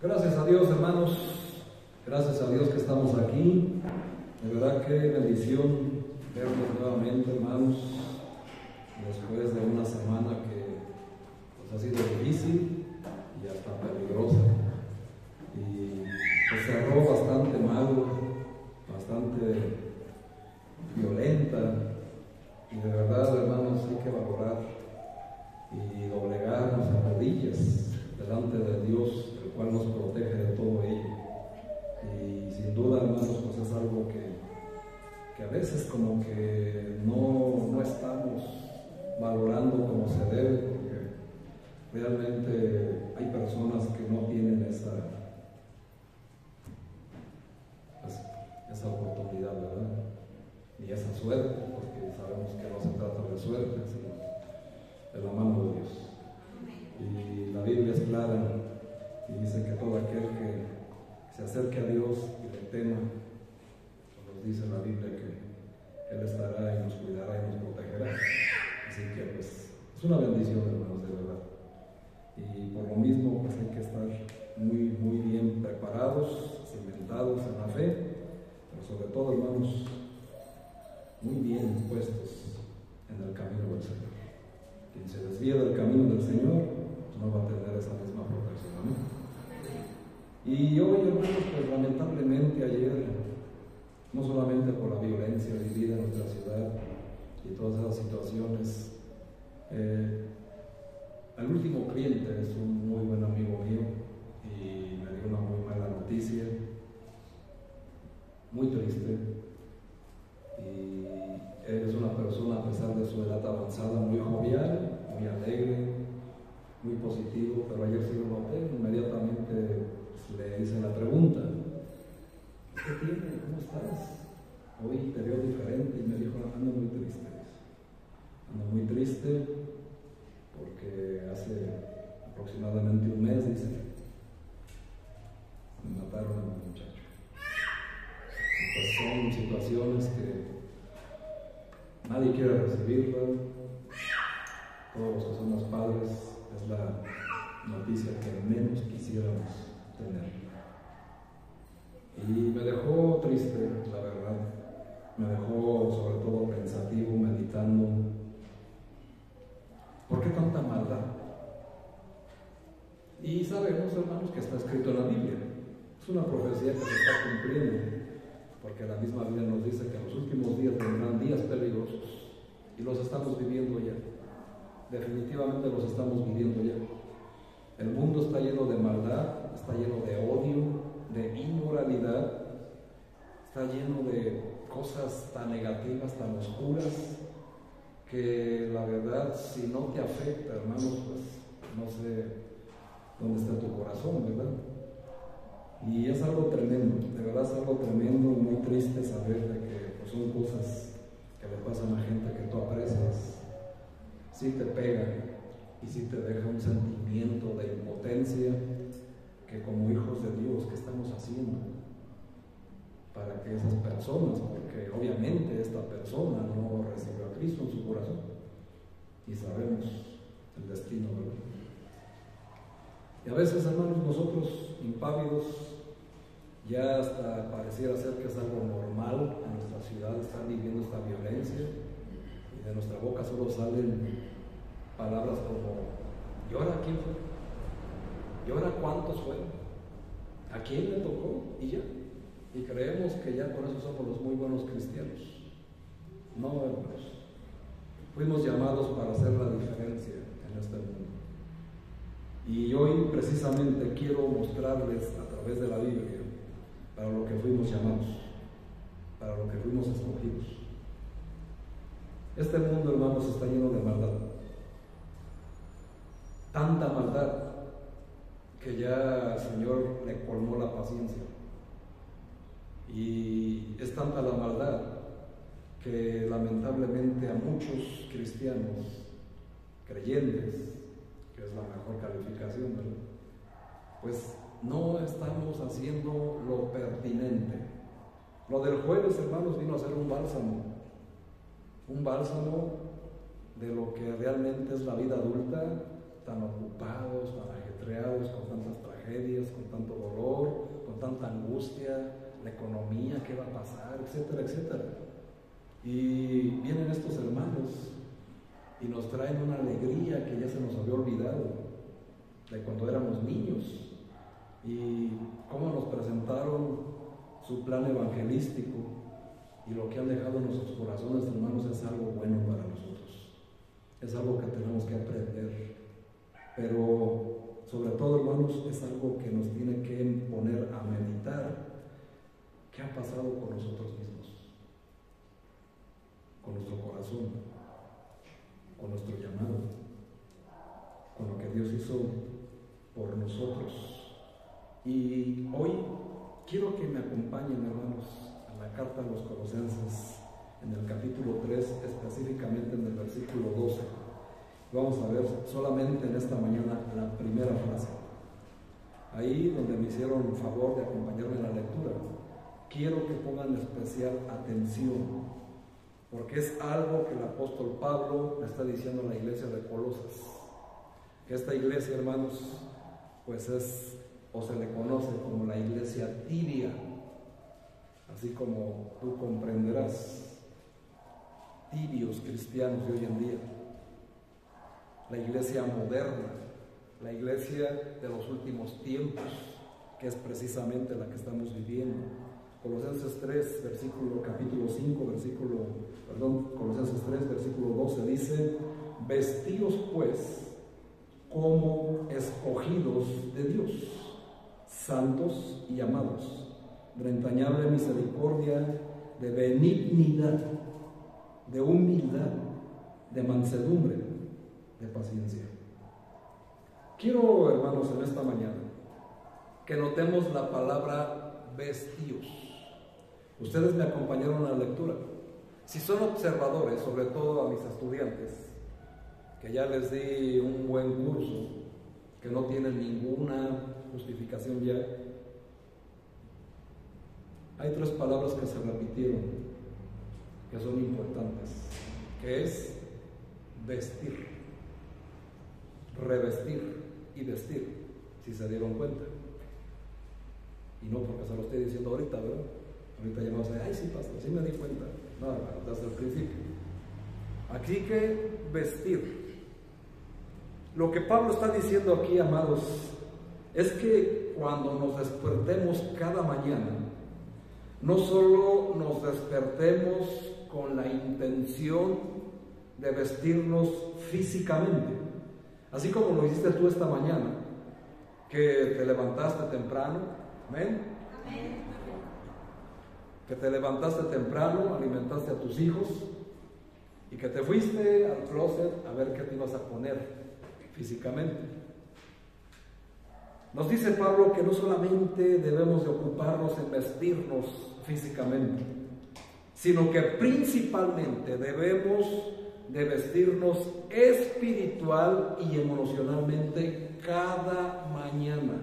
Gracias a Dios, hermanos, gracias a Dios que estamos aquí. De verdad que bendición verlos nuevamente, hermanos, después de una semana que pues, ha sido difícil y hasta peligrosa. Y pues cerró bastante mal, bastante violenta. Y de verdad, hermanos, hay que valorar y doblegarnos a rodillas delante de Dios, el cual nos protege de todo ello. Y sin duda, hermanos, pues es algo que a veces como que no estamos valorando como se debe, porque realmente hay personas que no tienen esa oportunidad, ¿verdad? Ni esa suerte, porque sabemos que no se trata de suerte, sino de la mano de Dios. Y la Biblia es clara y dice que todo aquel que se acerque a Dios y le tema, nos dice la Biblia que Él estará y nos cuidará y nos protegerá. Así que pues es una bendición, hermanos, de verdad. Y por lo mismo pues hay que estar muy bien preparados, cimentados en la fe, pero sobre todo, hermanos, muy bien puestos en el camino del Señor. Quien se desvía del camino del Señor no va a tener esa misma protección, ¿no? Y hoy, hermanos, pues lamentablemente ayer, no solamente por la violencia vivida en nuestra ciudad y todas esas situaciones, el último cliente es un muy buen amigo mío y me dio una muy mala noticia, muy triste. Y él es una persona, a pesar de su edad avanzada, muy jovial, muy alegre, muy positivo, pero ayer sí lo noté, inmediatamente le hice la pregunta: ¿qué tiene? ¿Cómo estás? Hoy te veo diferente. Y me dijo: ando muy triste. Ando muy triste porque hace aproximadamente un mes, dice, me mataron a un muchacho. Y pues son situaciones que nadie quiere recibirlas. Todos los que somos padres es la noticia que menos quisiéramos tener. Y me dejó triste, la verdad. Me dejó sobre todo pensativo, meditando. ¿Por qué tanta maldad? Y sabemos, hermanos, que está escrito en la Biblia. Es una profecía que se está cumpliendo, porque la misma Biblia nos dice que en los últimos días vendrán días peligrosos, y los estamos viviendo ya. Definitivamente los estamos viviendo ya. El mundo está lleno de maldad, está lleno de odio, de inmoralidad, está lleno de cosas tan negativas, tan oscuras, que la verdad, si no te afecta, hermanos, pues no sé dónde está tu corazón, ¿verdad? Y es algo tremendo, de verdad es algo tremendo, muy triste saber de que pues, son cosas que le pasan a gente que tú aprecias. Sí te pega y sí te deja un sentimiento de impotencia, que como hijos de Dios, ¿qué estamos haciendo para que esas personas, porque obviamente esta persona no recibió a Cristo en su corazón y sabemos el destino, ¿verdad? Y a veces, hermanos, nosotros impávidos, ya hasta pareciera ser que es algo normal en nuestra ciudad estar viviendo esta violencia, y de nuestra boca solo salen palabras como: ¿y ahora quién fue? ¿Y ahora cuántos fueron? ¿A quién le tocó? Y ya. Y creemos que ya por eso somos los muy buenos cristianos. No, hermanos. Fuimos llamados para hacer la diferencia en este mundo. Y hoy precisamente quiero mostrarles a través de la Biblia para lo que fuimos llamados, para lo que fuimos escogidos. Este mundo, hermanos, está lleno de maldad. Tanta maldad que ya el Señor le colmó la paciencia. Y es tanta la maldad que lamentablemente a muchos cristianos, creyentes, que es la mejor calificación, ¿verdad?, pues no estamos haciendo lo pertinente. Lo del jueves, hermanos, vino a ser un bálsamo de lo que realmente es la vida adulta, tan ocupados, tan ajetreados, con tantas tragedias. tragedias, con tanto dolor, con tanta angustia, la economía, qué va a pasar, etcétera, etcétera. Y vienen estos hermanos y nos traen una alegría que ya se nos había olvidado de cuando éramos niños, y cómo nos presentaron su plan evangelístico, y lo que han dejado en nuestros corazones, hermanos, es algo bueno para nosotros, es algo que tenemos que aprender, pero sobre todo, hermanos, es algo que nos tiene que poner a meditar qué ha pasado con nosotros mismos, con nuestro corazón, con nuestro llamado, con lo que Dios hizo por nosotros. Y hoy quiero que me acompañen, hermanos, a la carta a los Colosenses, en el capítulo 3, específicamente en el versículo 12. Vamos a ver solamente en esta mañana la primera frase. Ahí donde me hicieron el favor de acompañarme en la lectura, quiero que pongan especial atención, porque es algo que el apóstol Pablo le está diciendo a la iglesia de Colosas. Que esta iglesia, hermanos, pues es, o se le conoce como la iglesia tibia, así como tú comprenderás, tibios cristianos de hoy en día, la iglesia moderna, la iglesia de los últimos tiempos, que es precisamente la que estamos viviendo. Colosenses 3, Colosenses 3, versículo 12 dice: vestíos pues como escogidos de Dios, santos y amados, de entrañable misericordia, de benignidad, de humildad, de mansedumbre, de paciencia. Quiero, hermanos, en esta mañana que notemos la palabra vestíos. Ustedes me acompañaron a la lectura. Si son observadores, sobre todo a mis estudiantes, que ya les di un buen curso, que no tienen ninguna justificación ya, hay tres palabras que se repitieron, que son importantes, que es vestir, revestir y vestir, si se dieron cuenta. Y no porque se lo estoy diciendo ahorita, ¿verdad? Ahorita ya vamos a decir, ay, sí, pastor, sí me di cuenta. No, desde el principio. Aquí que vestir. Lo que Pablo está diciendo aquí, amados, es que cuando nos despertemos cada mañana, no solo nos despertemos con la intención de vestirnos físicamente, así como lo hiciste tú esta mañana, que te levantaste temprano, ¿amén? Amén. Que te levantaste temprano, alimentaste a tus hijos y que te fuiste al closet a ver qué te ibas a poner físicamente. Nos dice Pablo que no solamente debemos de ocuparnos en vestirnos físicamente, sino que principalmente debemos de vestirnos espiritual y emocionalmente cada mañana.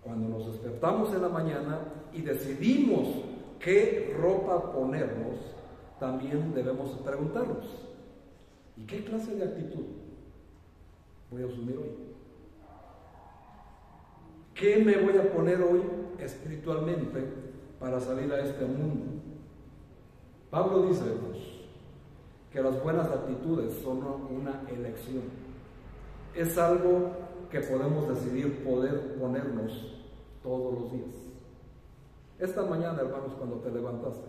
Cuando nos despertamos en la mañana y decidimos qué ropa ponernos, también debemos preguntarnos: ¿y qué clase de actitud voy a asumir hoy? ¿Qué me voy a poner hoy espiritualmente para salir a este mundo? Pablo dice, pues, que las buenas actitudes son una elección. Es algo que podemos decidir poder ponernos todos los días. Esta mañana, hermanos, cuando te levantaste,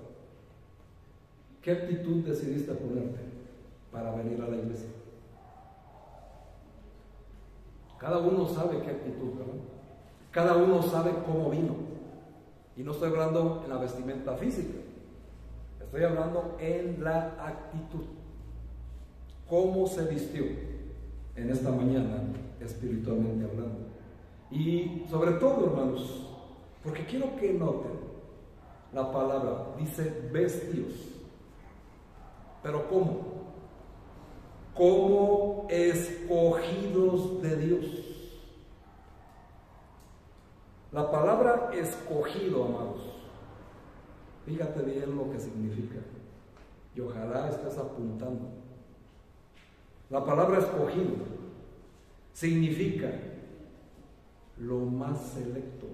¿qué actitud decidiste ponerte para venir a la iglesia? Cada uno sabe qué actitud, ¿verdad? Cada uno sabe cómo vino. Y no estoy hablando en la vestimenta física, estoy hablando en la actitud. ¿Cómo se vistió en esta mañana, espiritualmente hablando? Y sobre todo, hermanos, porque quiero que noten la palabra, dice vestidos. ¿Pero cómo? Como escogidos de Dios. La palabra escogido, amados, fíjate bien lo que significa, y ojalá estés apuntando. La palabra escogido significa lo más selecto,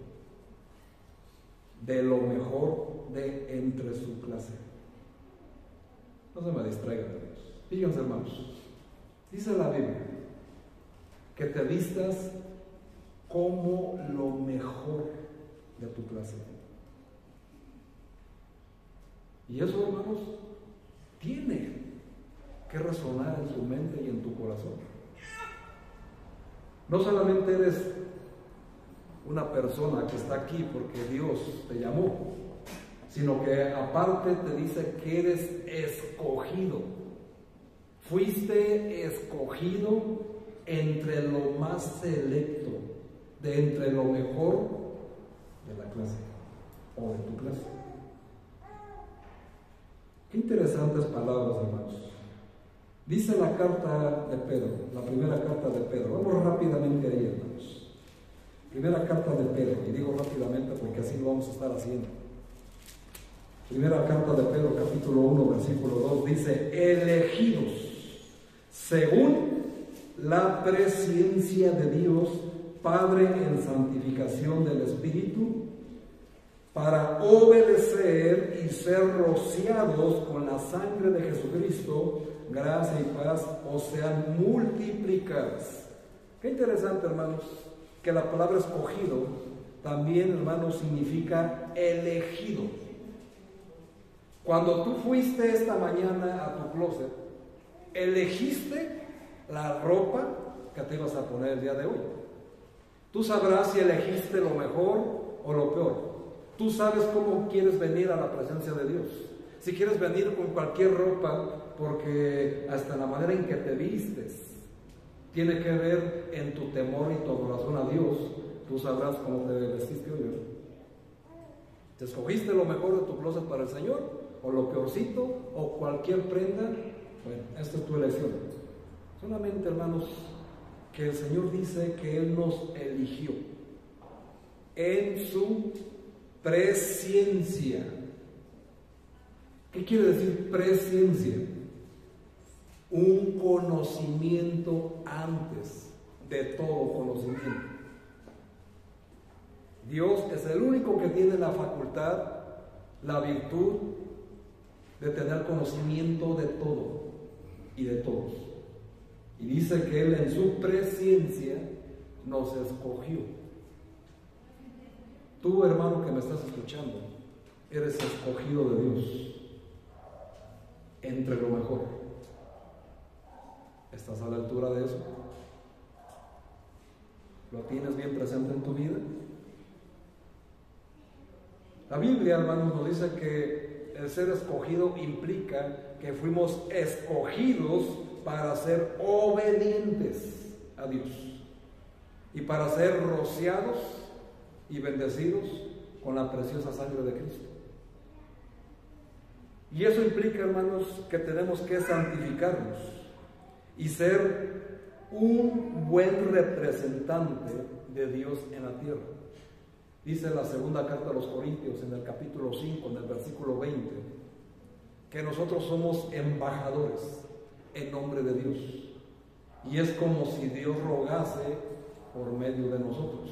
de lo mejor de entre su clase. No se me distraigan, Dios. Fíjense, hermanos, dice la Biblia que te vistas como lo mejor de tu clase. Y eso, hermanos, tiene que resonar en tu mente y en tu corazón. No solamente eres una persona que está aquí porque Dios te llamó, sino que aparte te dice que eres escogido. Fuiste escogido entre lo más selecto, de entre lo mejor de la clase o de tu clase. Qué interesantes palabras, hermanos. Dice la carta de Pedro, la primera carta de Pedro. Vamos rápidamente ahí, hermanos. Primera carta de Pedro, y digo rápidamente porque así lo vamos a estar haciendo. Primera carta de Pedro, capítulo 1, versículo 2, dice: elegidos según la presciencia de Dios, Padre, en santificación del Espíritu, para obedecer y ser rociados con la sangre de Jesucristo, gracia y paz os sean multiplicadas. Qué interesante, hermanos, que la palabra escogido también, hermanos, significa elegido. Cuando tú fuiste esta mañana a tu closet, elegiste la ropa que te ibas a poner el día de hoy. Tú sabrás si elegiste lo mejor o lo peor. Tú sabes cómo quieres venir a la presencia de Dios. Si quieres venir con cualquier ropa, porque hasta la manera en que te vistes tiene que ver en tu temor y tu adoración a Dios. Tú sabrás cómo te vestiste hoy. ¿Te escogiste lo mejor de tu closet para el Señor? ¿O lo peorcito? ¿O cualquier prenda? Bueno, esta es tu elección. Solamente, hermanos, que el Señor dice que Él nos eligió en su presciencia. ¿Qué quiere decir presciencia? Un conocimiento antes de todo conocimiento. Dios es el único que tiene la facultad, la virtud de tener conocimiento de todo y de todos. Y dice que Él en su presciencia nos escogió. Tú, hermano que me estás escuchando, eres escogido de Dios entre lo mejor. ¿Estás a la altura de eso? ¿Lo tienes bien presente en tu vida? La Biblia, hermanos, nos dice que el ser escogido implica que fuimos escogidos para ser obedientes a Dios y para ser rociados y bendecidos con la preciosa sangre de Cristo. Y eso implica, hermanos, que tenemos que santificarnos y ser un buen representante de Dios en la tierra. Dice la segunda carta a los Corintios, en el capítulo 5, en el versículo 20, que nosotros somos embajadores en nombre de Dios. Y es como si Dios rogase por medio de nosotros.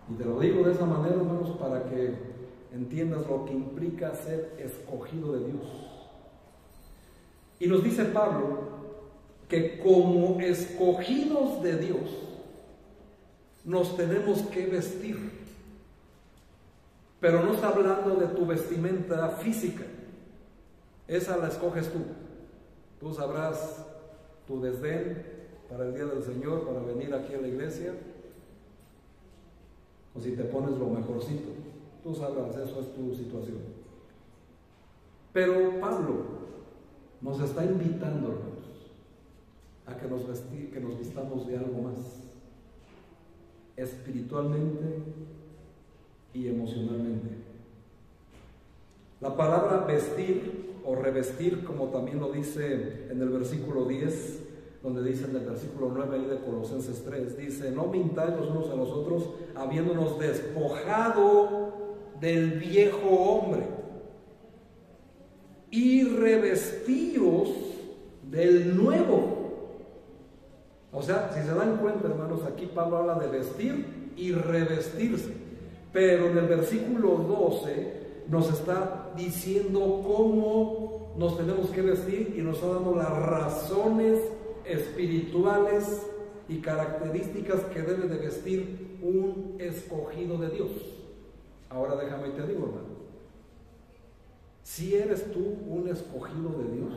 Y te lo digo de esa manera, hermanos, para que entiendas lo que implica ser escogido de Dios. Y nos dice Pablo que como escogidos de Dios nos tenemos que vestir. Pero no está hablando de tu vestimenta física. Esa la escoges tú. Tú sabrás tu desdén para el día del Señor, para venir aquí a la iglesia, o si te pones lo mejorcito. Tú sabrás, eso es tu situación. Pero Pablo nos está invitando, hermanos, a que nos vistamos de algo más, espiritualmente y emocionalmente. La palabra vestir o revestir, como también lo dice en el versículo 10, donde dice en el versículo 9 ahí de Colosenses 3, dice: no mintáis los unos a los otros, habiéndonos despojado del viejo hombre y revestíos del nuevo, O sea, si se dan cuenta, hermanos, aquí Pablo habla de vestir y revestirse. Pero en el versículo 12 nos está diciendo cómo nos tenemos que vestir y nos está dando las razones espirituales y características que debe de vestir un escogido de Dios. Ahora déjame te digo, hermano, si eres tú un escogido de Dios.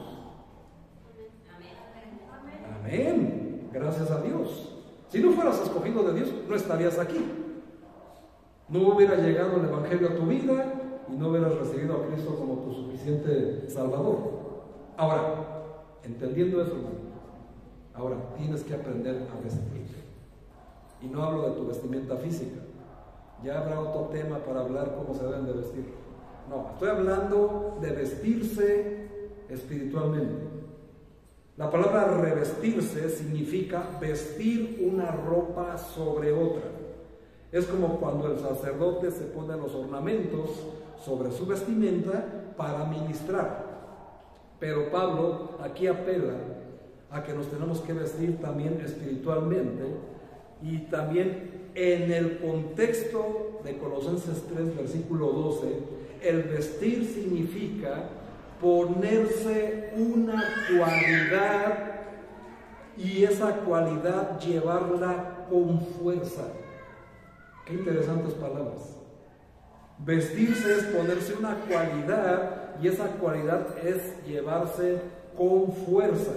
Amén. Gracias a Dios. Si no fueras escogido de Dios, no estarías aquí. No hubiera llegado el Evangelio a tu vida y no hubieras recibido a Cristo como tu suficiente Salvador. Ahora, entendiendo eso, hermano, ahora tienes que aprender a vestirte. Y no hablo de tu vestimenta física. Ya habrá otro tema para hablar cómo se deben de vestir. No, estoy hablando de vestirse espiritualmente. La palabra revestirse significa vestir una ropa sobre otra. Es como cuando el sacerdote se pone los ornamentos sobre su vestimenta para ministrar. Pero Pablo aquí apela a que nos tenemos que vestir también espiritualmente, y también en el contexto de Colosenses 3, versículo 12, el vestir significa ponerse una cualidad y esa cualidad llevarla con fuerza. Qué interesantes palabras. Vestirse es ponerse una cualidad y esa cualidad es llevarse con fuerza.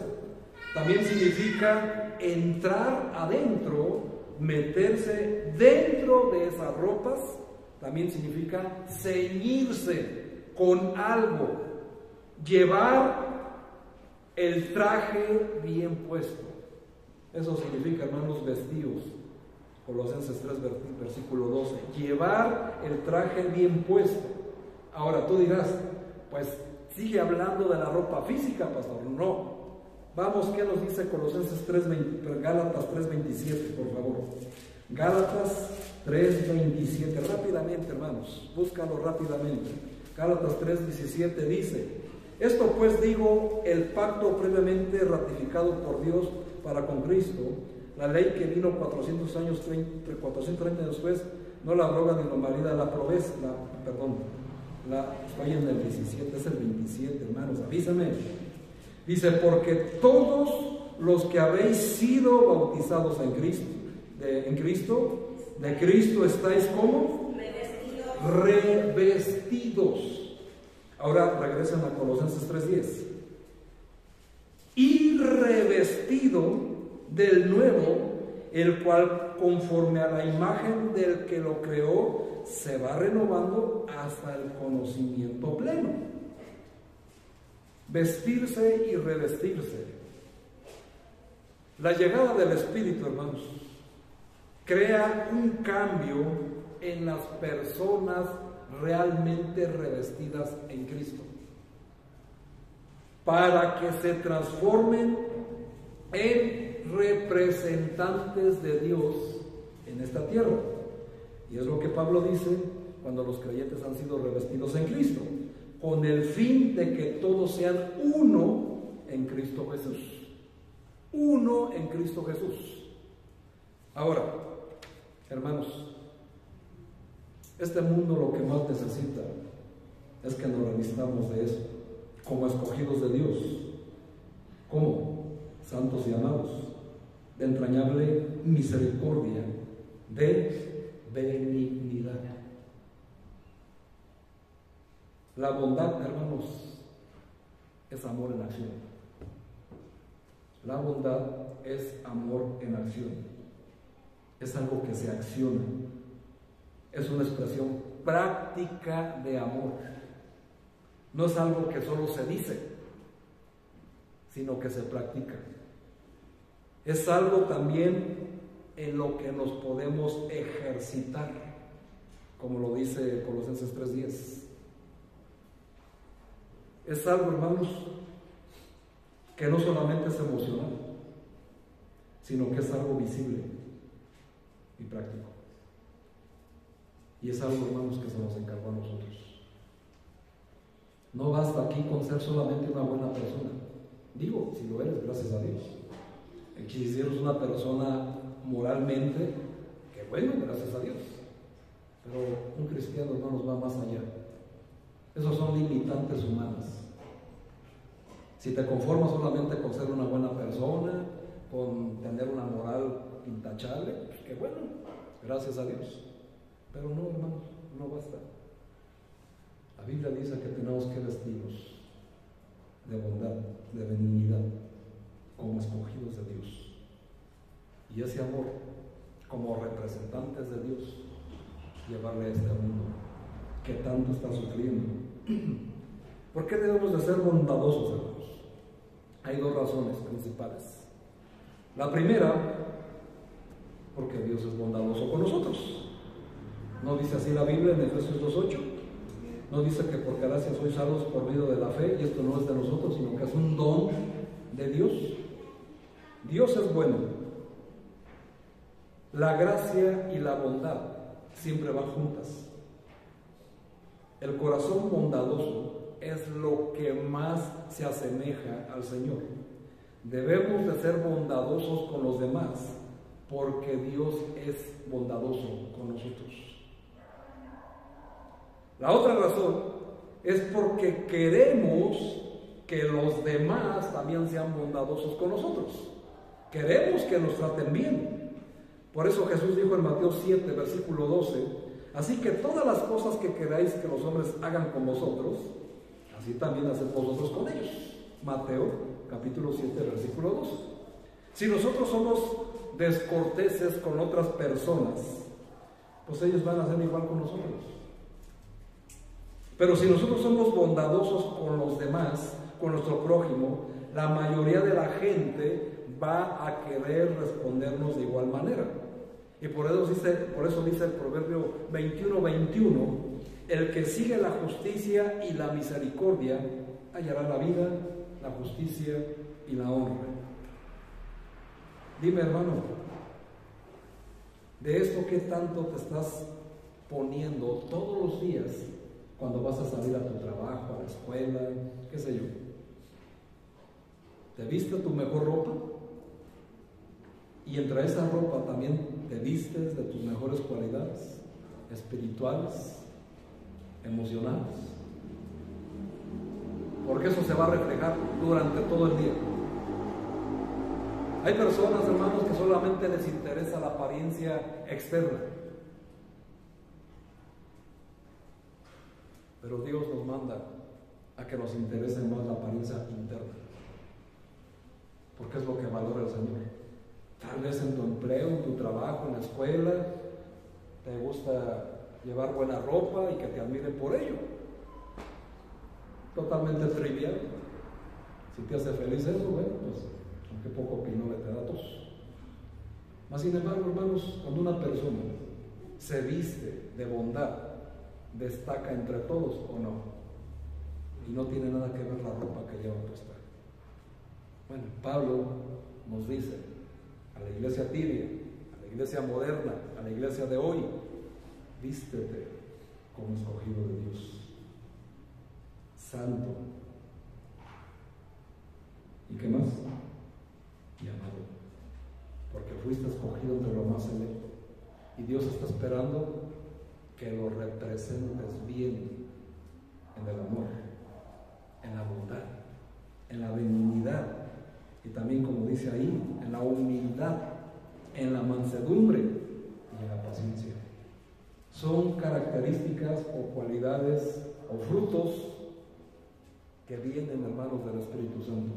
También significa entrar adentro, meterse dentro de esas ropas. También significa ceñirse con algo, llevar el traje bien puesto. Eso significa, hermanos, vestidos. Colosenses 3, versículo 12. Llevar el traje bien puesto. Ahora tú dirás, pues sigue hablando de la ropa física, pastor. No. Vamos, ¿qué nos dice Colosenses 3, Gálatas 3:27, por favor? Gálatas 3:27, rápidamente, hermanos, búscalo rápidamente. Gálatas 3:17 dice: esto pues digo, el pacto previamente ratificado por Dios para con Cristo, la ley que vino 400 años, 430 después, no la abroga ni lo valida, la proveza, estoy en el 17, es el 27, hermanos, avísame. Dice, porque todos los que habéis sido bautizados en Cristo, de Cristo estáis como revestidos. Ahora regresen a Colosenses 3:10. Y revestido del nuevo, el cual conforme a la imagen del que lo creó, se va renovando hasta el conocimiento pleno. Vestirse y revestirse. La llegada del Espíritu, hermanos, crea un cambio en las personas realmente revestidas en Cristo, para que se transformen en representantes de Dios en esta tierra. Y es lo que Pablo dice cuando los creyentes han sido revestidos en Cristo, con el fin de que todos sean uno en Cristo Jesús. Uno en Cristo Jesús. Ahora, hermanos, este mundo lo que más necesita es que nos revistamos de eso, como escogidos de Dios, como santos y amados, de entrañable misericordia, de benignidad. La bondad, hermanos, es amor en acción. La bondad es amor en acción. Es algo que se acciona. Es una expresión práctica de amor. No es algo que solo se dice, sino que se practica. Es algo también en lo que nos podemos ejercitar, como lo dice Colosenses 3:10. Es algo, hermanos, que no solamente es emocional, sino que es algo visible y práctico. Y es algo, hermanos, que se nos encargó a nosotros. No basta aquí con ser solamente una buena persona. Digo, si lo eres, gracias a Dios. El hechicero es una persona moralmente que bueno, gracias a Dios. Pero un cristiano no nos va más allá. Esos son limitantes humanas. Si te conformas solamente con ser una buena persona, con tener una moral intachable, pues qué bueno, gracias a Dios. Pero no, hermanos, no basta. La Biblia dice que tenemos que vestirnos de bondad, de benignidad, como escogidos de Dios. Y ese amor, como representantes de Dios, llevarle a este mundo que tanto está sufriendo. ¿Por qué debemos de ser bondadosos, hermanos? Hay dos razones principales. La primera, porque Dios es bondadoso con nosotros. ¿No dice así la Biblia en Efesios 2:8? ¿No dice que por gracia sois salvos por medio de la fe? Y esto no es de nosotros, sino que es un don de Dios. Dios es bueno. La gracia y la bondad siempre van juntas. El corazón bondadoso es lo que más se asemeja al Señor. Debemos de ser bondadosos con los demás porque Dios es bondadoso con nosotros. La otra razón es porque queremos que los demás también sean bondadosos con nosotros. Queremos que nos traten bien. Por eso Jesús dijo en Mateo 7, versículo 12, así que todas las cosas que queráis que los hombres hagan con vosotros, así también haced vosotros con ellos. Mateo capítulo 7, versículo 12. Si nosotros somos descorteses con otras personas, pues ellos van a hacer igual con nosotros. Pero si nosotros somos bondadosos con los demás, con nuestro prójimo, la mayoría de la gente va a querer respondernos de igual manera. Y por eso dice el Proverbio 21:21, el que sigue la justicia y la misericordia hallará la vida, la justicia y la honra. Dime, hermano, de esto qué tanto te estás poniendo todos los días cuando vas a salir a tu trabajo, a la escuela, qué sé yo. ¿Te viste tu mejor ropa? Y entre esa ropa también te vistes de tus mejores cualidades espirituales, emocionales. Porque eso se va a reflejar durante todo el día. Hay personas, hermanos, que solamente les interesa la apariencia externa. Pero Dios nos manda a que nos interese más la apariencia interna. Porque es lo que valora el Señor. Tal vez en tu empleo, en tu trabajo, en la escuela, te gusta llevar buena ropa y que te admiren por ello. Totalmente trivial. Si te hace feliz eso, bueno, pues aunque poco pinole te da tos. Mas sin embargo, hermanos, cuando una persona se viste de bondad, destaca entre todos o no, y no tiene nada que ver la ropa que lleva puesta. Bueno, Pablo nos dice a la iglesia tibia, a la iglesia moderna, a la iglesia de hoy, vístete como escogido de Dios, santo, ¿y qué más? Y amado, porque fuiste escogido entre lo más electo, y Dios está esperando que lo representes bien en el amor, en la bondad, en la benignidad, y también, como dice ahí, en la humildad, en la mansedumbre y en la paciencia. Son características o cualidades o frutos que vienen, hermanos, del Espíritu Santo.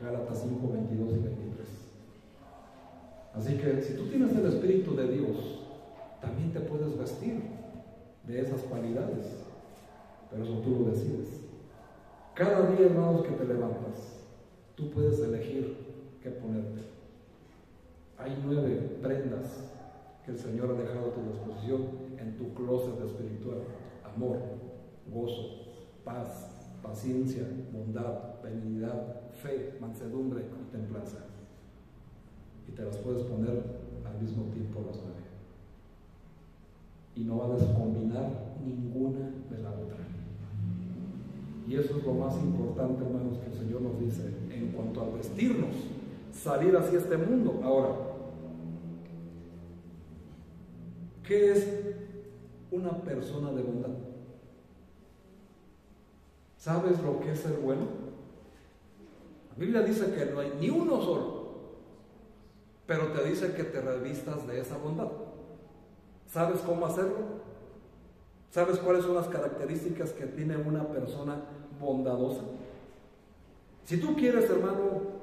Gálatas 5, 22 y 23. Así que si tú tienes el Espíritu de Dios, también te puedes vestir de esas cualidades, pero eso tú lo decides. Cada día, hermanos, que te levantas, tú puedes elegir qué ponerte. Hay 9 prendas que el Señor ha dejado a tu disposición en tu closet espiritual: amor, gozo, paz, paciencia, bondad, benignidad, fe, mansedumbre y templanza. Y te las puedes poner al mismo tiempo las 9. Y no vas a combinar ninguna de la otra. Y eso es lo más importante, hermanos, que el Señor nos dice en cuanto a vestirnos. salir hacia este mundo. Ahora, ¿qué es una persona de bondad? ¿Sabes lo que es ser bueno? La Biblia dice que no hay ni uno solo, pero te dice que te revistas de esa bondad. ¿Sabes cómo hacerlo? ¿Sabes cuáles son las características que tiene una persona bondadosa? Si tú quieres, hermano,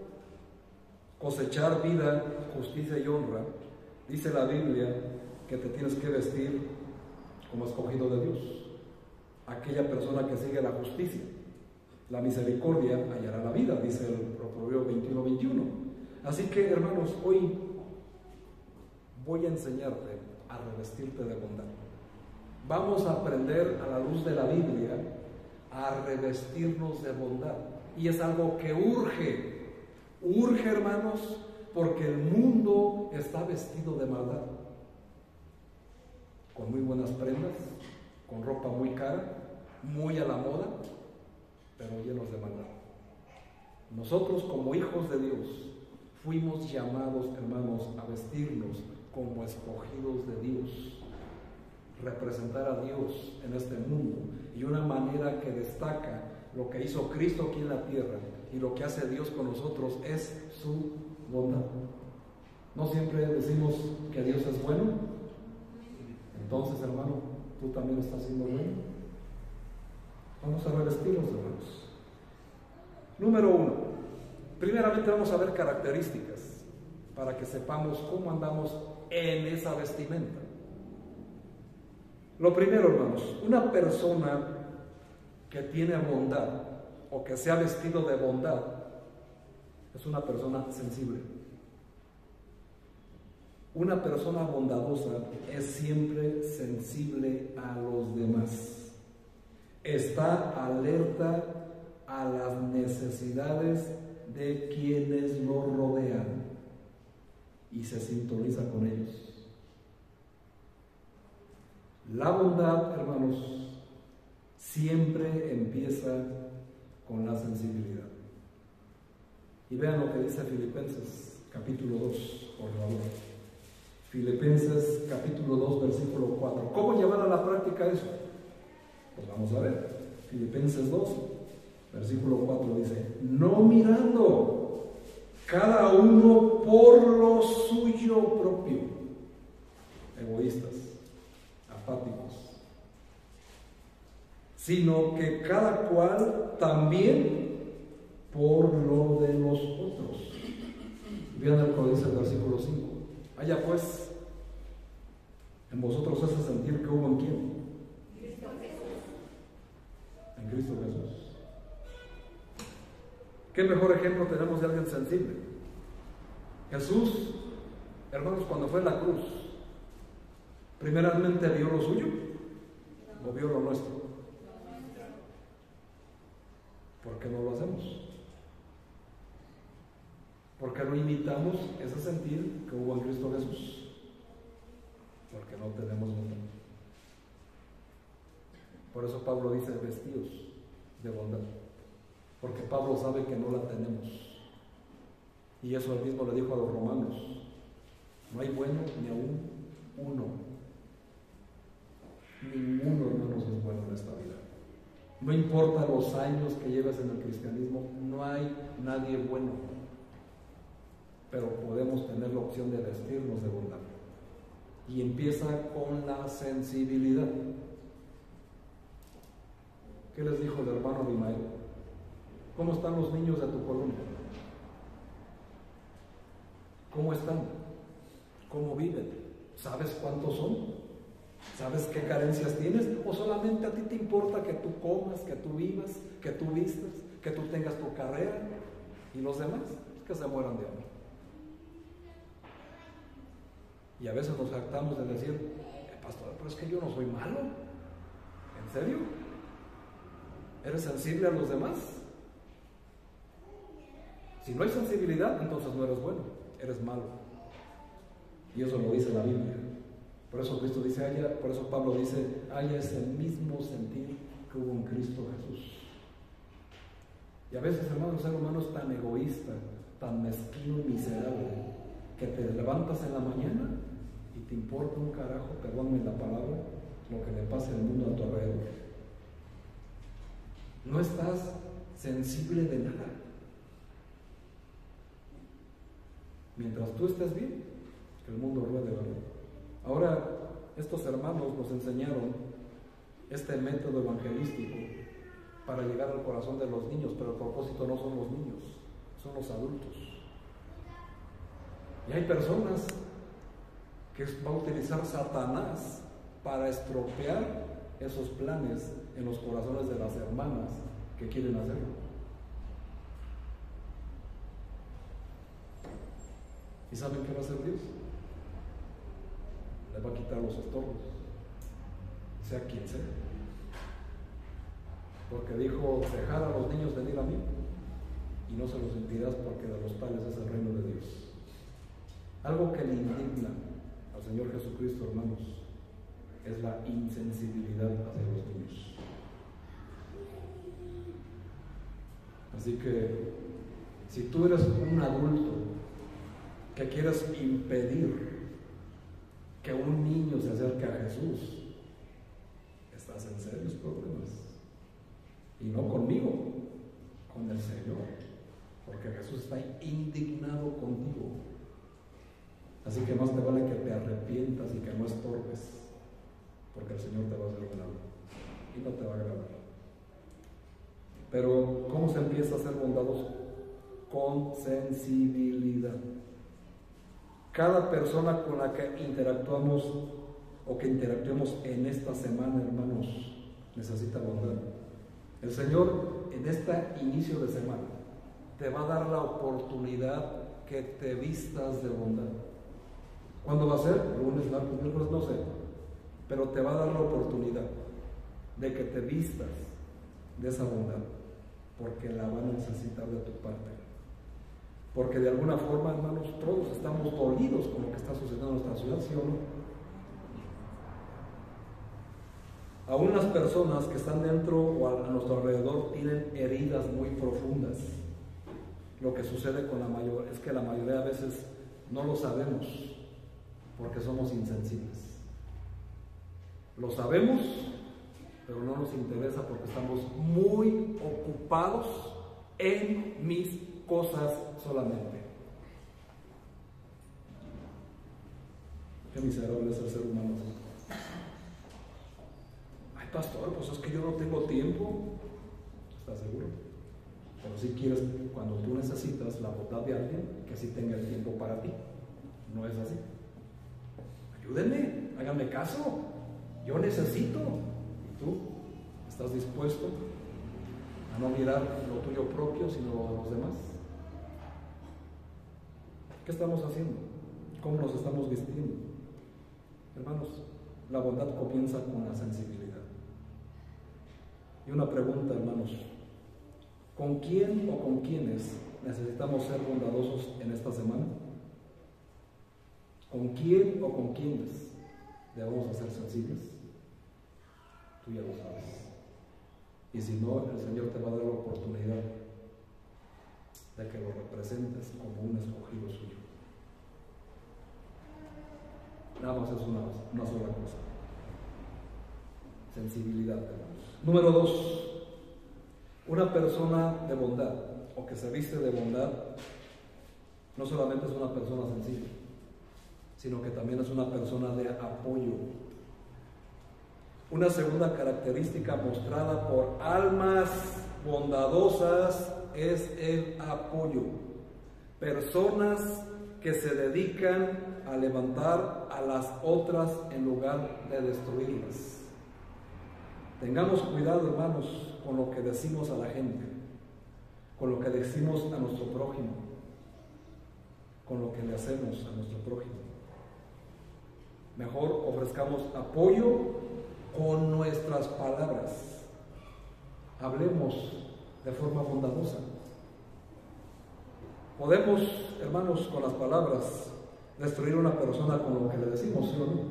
cosechar vida, justicia y honra, dice la Biblia que te tienes que vestir como escogido de Dios. Aquella persona que sigue la justicia, la misericordia, hallará la vida, dice el Proverbio 21:21. Así que, hermanos, hoy voy a enseñarte a revestirte de bondad. Vamos a aprender a la luz de la Biblia a revestirnos de bondad. Y es algo que urge, hermanos, porque el mundo está vestido de maldad. Con muy buenas prendas, con ropa muy cara, muy a la moda, pero llenos de maldad. Nosotros, como hijos de Dios, fuimos llamados, hermanos, a vestirnos como escogidos de Dios, representar a Dios en este mundo. Y una manera que destaca lo que hizo Cristo aquí en la tierra y lo que hace Dios con nosotros es su bondad. ¿No siempre decimos que Dios es bueno? Entonces, hermano, tú también estás siendo bueno. Vamos a revestirnos, hermanos. Número 1. Primeramente vamos a ver características para que sepamos cómo andamos en esa vestimenta. Lo primero, hermanos, una persona que tiene bondad o que se ha vestido de bondad es una persona sensible. Una persona bondadosa es siempre sensible a los demás. Está alerta a las necesidades de quienes lo rodean y se sintoniza con ellos. La bondad, hermanos, siempre empieza con la sensibilidad. Y vean lo que dice Filipenses capítulo 2, por favor. Filipenses capítulo 2, versículo 4. ¿Cómo llevar a la práctica eso? Pues vamos a ver. Filipenses 2, versículo 4 dice: no mirando cada uno por lo suyo propio, egoístas, apáticos, sino que cada cual también por lo de los otros. Vean lo que dice el versículo 5. Haya pues en vosotros ese sentir que hubo en quién. En Cristo Jesús. ¿Qué mejor ejemplo tenemos de alguien sensible? Jesús, hermanos, cuando fue en la cruz, primeramente vio lo suyo o vio lo nuestro. ¿Por qué no lo hacemos? ¿Por qué no imitamos ese sentir que hubo en Cristo Jesús? Porque no tenemos bondad. Por eso Pablo dice vestidos de bondad, porque Pablo sabe que no la tenemos. Y eso él mismo le dijo a los romanos: no hay bueno ni aún uno. Ninguno, hermanos, es bueno en esta vida. No importa los años que lleves en el cristianismo, no hay nadie bueno. Pero podemos tener la opción de vestirnos de bondad. Y empieza con la sensibilidad. ¿Qué les dijo el hermano Abimael? ¿Cómo están los niños de tu colonia? ¿Cómo están? ¿Cómo viven? ¿Sabes cuántos son? ¿Sabes qué carencias tienes? ¿O solamente a ti te importa que tú comas, que tú vivas, que tú vistas, que tú tengas tu carrera? ¿Y los demás? Que se mueran de hambre. Y a veces nos jactamos de decir: pastor, pero es que yo no soy malo. ¿En serio? ¿Eres sensible a los demás? Si no hay sensibilidad, entonces no eres bueno, eres malo. Y eso lo dice la Biblia. Por eso Cristo dice, por eso Pablo dice: haya ese mismo sentir que hubo en Cristo Jesús. Y a veces, hermano, el ser humano es tan egoísta tan mezquino y miserable que te levantas en la mañana y te importa un carajo, perdónme la palabra, lo que le pase al mundo a tu alrededor. No estás sensible de nada. Mientras tú estés bien, que el mundo ruede, ¿verdad? Ahora, estos hermanos nos enseñaron este método evangelístico para llegar al corazón de los niños, pero el propósito no son los niños, son los adultos. Y hay personas que va a utilizar Satanás para estropear esos planes en los corazones de las hermanas que quieren hacerlo. ¿Y saben qué va a hacer Dios? Le va a quitar los estorbos, sea quien sea. Porque dijo, dejad a los niños venir a mí y no se los impidas, porque de los tales es el reino de Dios. Algo que le indigna al Señor Jesucristo, hermanos, es la insensibilidad hacia los niños. Así que, si tú eres un adulto que quieres impedir que un niño se acerque a Jesús, estás en serios problemas. Y no conmigo, con el Señor, porque Jesús está indignado contigo. Así que más te vale que te arrepientas y que no estorbes, porque el Señor te va a hacer un algo y no te va a agradar. Pero ¿cómo se empieza a ser bondadoso? Con sensibilidad. Cada persona con la que interactuamos o que interactuemos en esta semana, hermanos, necesita bondad. El Señor en este inicio de semana te va a dar la oportunidad que te vistas de bondad. ¿Cuándo va a ser? Lunes, martes, miércoles, no sé. Pero te va a dar la oportunidad de que te vistas de esa bondad, porque la van a necesitar de tu parte. Porque de alguna forma, hermanos, todos estamos dolidos con lo que está sucediendo en nuestra ciudad, ¿sí o no? Aún las personas que están dentro o a nuestro alrededor tienen heridas muy profundas. Lo que sucede con la mayoría es que la mayoría de veces no lo sabemos porque somos insensibles. Lo sabemos, pero no nos interesa porque estamos muy ocupados en mis cosas solamente. Qué miserable es el ser humano. Ay, pastor, pues es que yo no tengo tiempo. ¿Estás seguro? Pero si quieres, cuando tú necesitas la bondad de alguien, que sí tenga el tiempo para ti. No es así. Ayúdenme, háganme caso. Yo necesito. ¿Y tú? ¿Estás dispuesto a no mirar lo tuyo propio, sino lo de los demás? ¿Qué estamos haciendo? ¿Cómo nos estamos vistiendo? Hermanos, la bondad comienza con la sensibilidad. Y una pregunta, hermanos: ¿con quién o con quiénes necesitamos ser bondadosos en esta semana? ¿Con quién o con quiénes debemos ser sensibles? Tú ya lo sabes. Y si no, el Señor te va a dar la oportunidad de que lo representes como un escogido suyo. Nada más es una sola cosa: sensibilidad, hermanos. Número 2, una persona de bondad o que se viste de bondad no solamente es una persona sensible, sino que también es una persona de apoyo. Una segunda característica mostrada por almas bondadosas es el apoyo. Personas que se dedican a levantar a las otras en lugar de destruirlas. Tengamos cuidado, hermanos, con lo que decimos a la gente, con lo que decimos a nuestro prójimo, con lo que le hacemos a nuestro prójimo. Mejor ofrezcamos apoyo con nuestras palabras. Hablemos de forma bondadosa. Podemos, hermanos, con las palabras destruir a una persona con lo que le decimos, ¿sí o no?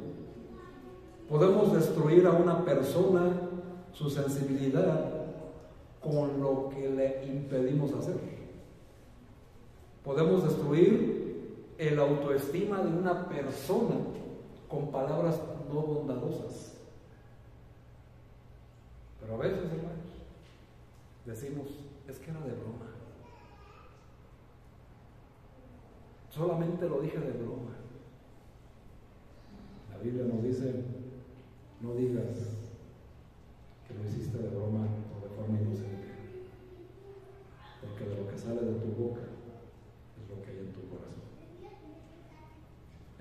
Podemos destruir a una persona su sensibilidad con lo que le impedimos hacer. Podemos destruir el autoestima de una persona con palabras no bondadosas. Pero a veces, hermanos, decimos, es que era de broma. Solamente lo dije de broma. La Biblia nos dice, no digas que lo hiciste de broma o de forma inocente, porque de lo que sale de tu boca es lo que hay en tu corazón.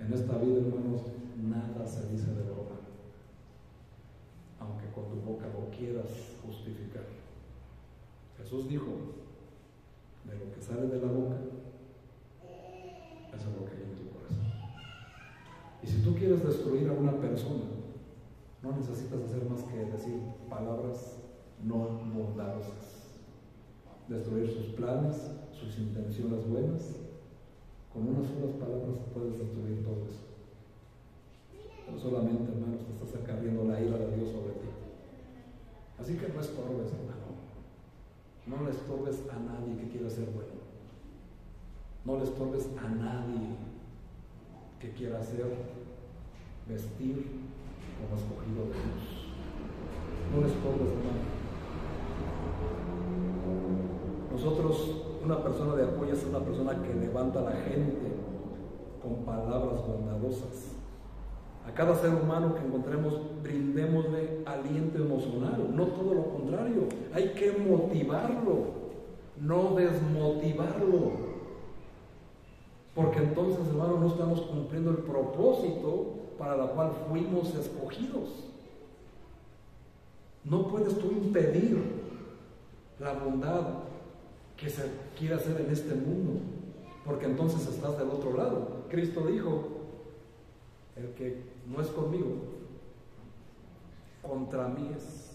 En esta vida, hermanos, nada se dice de broma, aunque con tu boca lo quieras justificar. Jesús dijo, de lo que sale de la boca, eso es lo que hay en tu corazón. Y si tú quieres destruir a una persona, no necesitas hacer más que decir palabras no bondadosas. Destruir sus planes, sus intenciones buenas. Con unas solas palabras puedes destruir todo eso. Pero solamente, hermanos, te estás acarreando la ira de Dios sobre ti. Así que no estorbes, hermano. No le estorbes a nadie que quiera ser bueno. No le estorbes a nadie que quiera vestir como escogido de Dios. No le estorbes, hermano. Nosotros, una persona de apoyo es una persona que levanta a la gente con palabras bondadosas. A cada ser humano que encontremos, brindémosle aliento emocional, no todo lo contrario. Hay que motivarlo, no desmotivarlo. Porque entonces, hermano, no estamos cumpliendo el propósito para el cual fuimos escogidos. No puedes tú impedir la bondad que se quiere hacer en este mundo, porque entonces estás del otro lado. Cristo dijo, el que no es conmigo, contra mí es.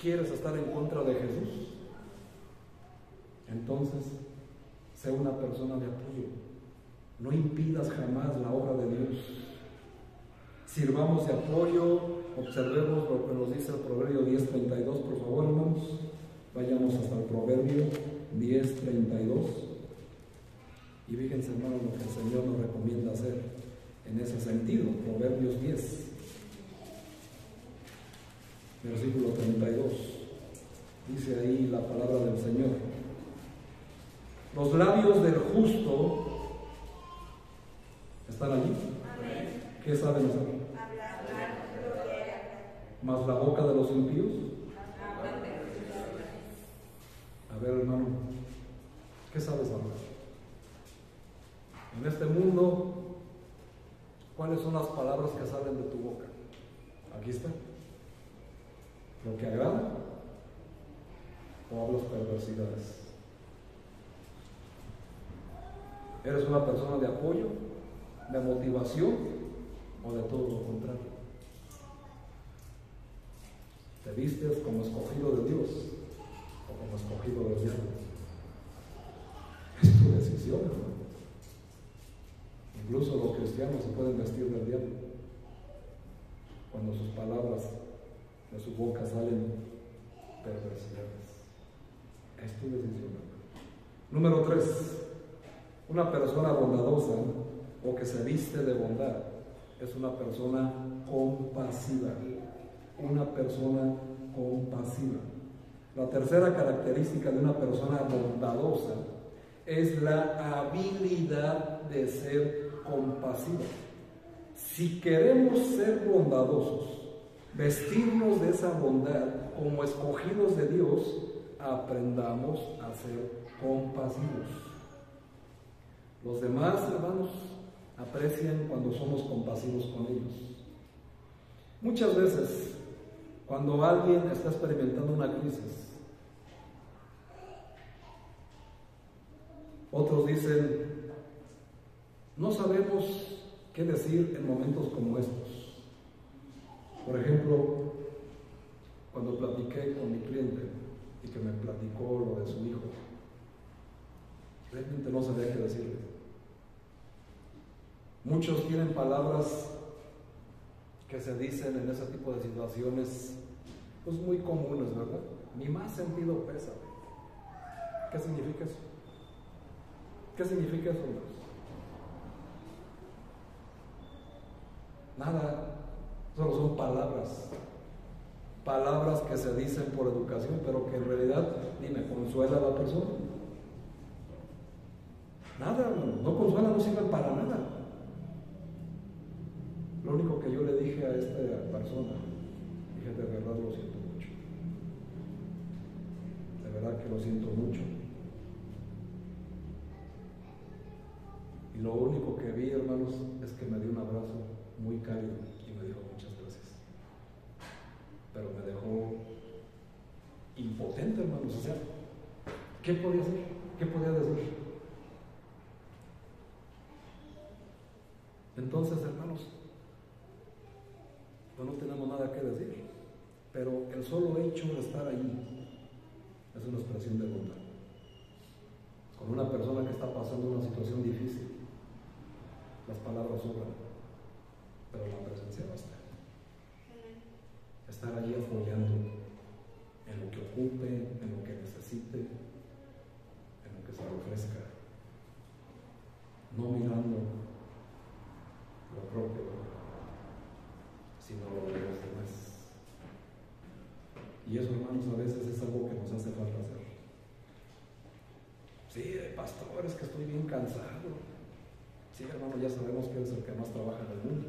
¿Quieres estar en contra de Jesús? Entonces, sé una persona de apoyo. No impidas jamás la obra de Dios. Sirvamos de apoyo, observemos lo que nos dice el Proverbio 10:32, por favor, hermanos. Vayamos hasta el Proverbio 10:32. Y fíjense, hermanos, lo que el Señor nos recomienda hacer en ese sentido. Proverbios 10, versículo 32. Dice ahí la palabra del Señor: los labios del justo están allí. ¿Qué saben hacer? Mas la boca de los impíos. A ver, hermano, ¿qué sabes hablar? En este mundo, ¿cuáles son las palabras que salen de tu boca? Aquí está. ¿Lo que agrada? ¿O hablas perversidades? ¿Eres una persona de apoyo, de motivación o de todo lo contrario? ¿Te vistes como escogido de Dios o como escogido del diablo? Es tu decisión, hermano. Incluso los cristianos se pueden vestir del diablo cuando sus palabras de su boca salen perversidades. Es tu decisión, hermano. Número 3. Una persona bondadosa o que se viste de bondad es una persona compasiva. Una persona compasiva. La tercera característica de una persona bondadosa es la habilidad de ser compasiva. Si queremos ser bondadosos, vestirnos de esa bondad como escogidos de Dios, aprendamos a ser compasivos. Los demás, hermanos, aprecian cuando somos compasivos con ellos. Muchas veces, cuando alguien está experimentando una crisis, otros dicen, no sabemos qué decir en momentos como estos. Por ejemplo, cuando platiqué con mi cliente y que me platicó lo de su hijo, realmente no sabía qué decirle. Muchos tienen palabras que se dicen en ese tipo de situaciones, pues muy comunes, ¿verdad? Mi más sentido pésame. ¿Qué significa eso? ¿Qué significa eso, hermanos? Nada, solo son palabras. Palabras que se dicen por educación, pero que en realidad ni me consuela a la persona. Nada, hermano, no consuela, no sirve para nada. Lo único que yo le dije a esta persona, dije, de verdad lo siento mucho. De verdad que lo siento mucho. Y lo único que vi, hermanos, es que me dio un abrazo muy cálido y me dijo muchas gracias. Pero me dejó impotente, hermanos. O sea, ¿qué podía hacer? ¿Qué podía decir? Entonces, hermanos, pues no tenemos nada que decir, pero el solo hecho de estar allí es una expresión de bondad. Con una persona que está pasando una situación difícil, las palabras sobran, pero la presencia basta. Estar allí apoyando en lo que ocupe, en lo que necesite, en lo que se le ofrezca, no mirando lo propio, sino lo de los demás. Y eso, hermanos, a veces es algo que nos hace falta hacer. Sí, pastor, es que estoy bien cansado. Sí, hermano, ya sabemos que eres el que más trabaja en el mundo.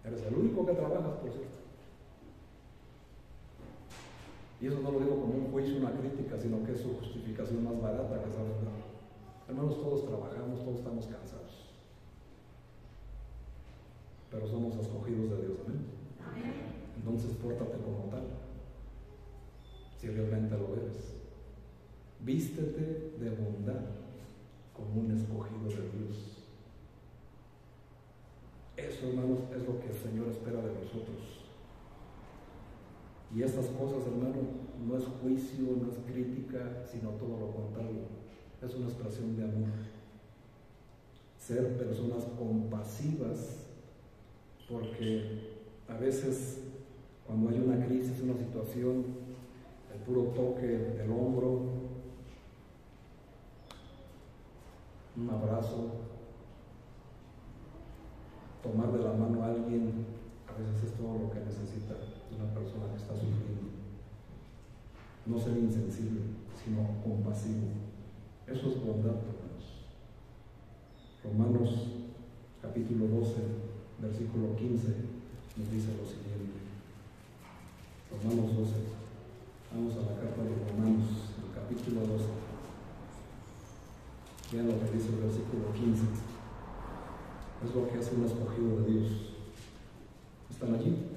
Eres el único que trabajas, por cierto. Y eso no lo digo como un juicio, una crítica, sino que es su justificación más barata que saben dar. Hermanos, todos trabajamos, todos estamos cansados. Pero somos escogidos de Dios, amén. Entonces pórtate como tal, si realmente lo eres. Vístete de bondad como un escogido de Dios. Eso, hermanos, es lo que el Señor espera de nosotros. Y estas cosas, hermano, no es juicio, no es crítica, sino todo lo contrario. Es una expresión de amor. Ser personas compasivas, porque a veces cuando hay una crisis, una situación, el puro toque del hombro, un abrazo, tomar de la mano a alguien, a veces es todo lo que necesita una persona que está sufriendo. No ser insensible, sino compasivo. Eso es bondad, hermanos. Romanos capítulo 12, versículo 15 nos dice lo siguiente. Romanos 12. Vamos a la carta de Romanos, el capítulo 12. Vean lo que dice el versículo 15. Es lo que hace un escogido de Dios. ¿Están allí?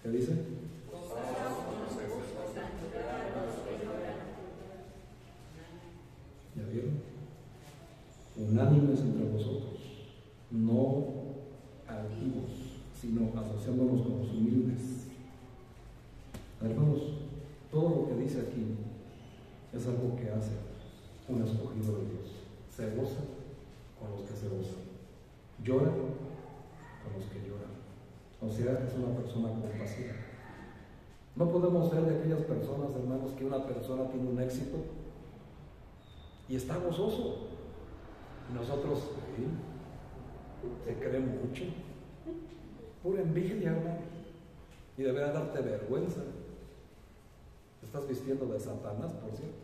¿Qué dice? ¿Ya vieron? Unánimes entre vosotros, no altivos, sino asociándonos con los humildes. Hermanos, todo lo que dice aquí es algo que hace un escogido de Dios. Se goza con los que se gozan, llora con los que lloran. O sea, es una persona compasiva. No podemos ser de aquellas personas, hermanos, que una persona tiene un éxito y está gozoso. Y nosotros, ¿sí? Se cree mucho. Pura envidia, hermano. Y deberá darte vergüenza. Te estás vistiendo de Satanás, por cierto.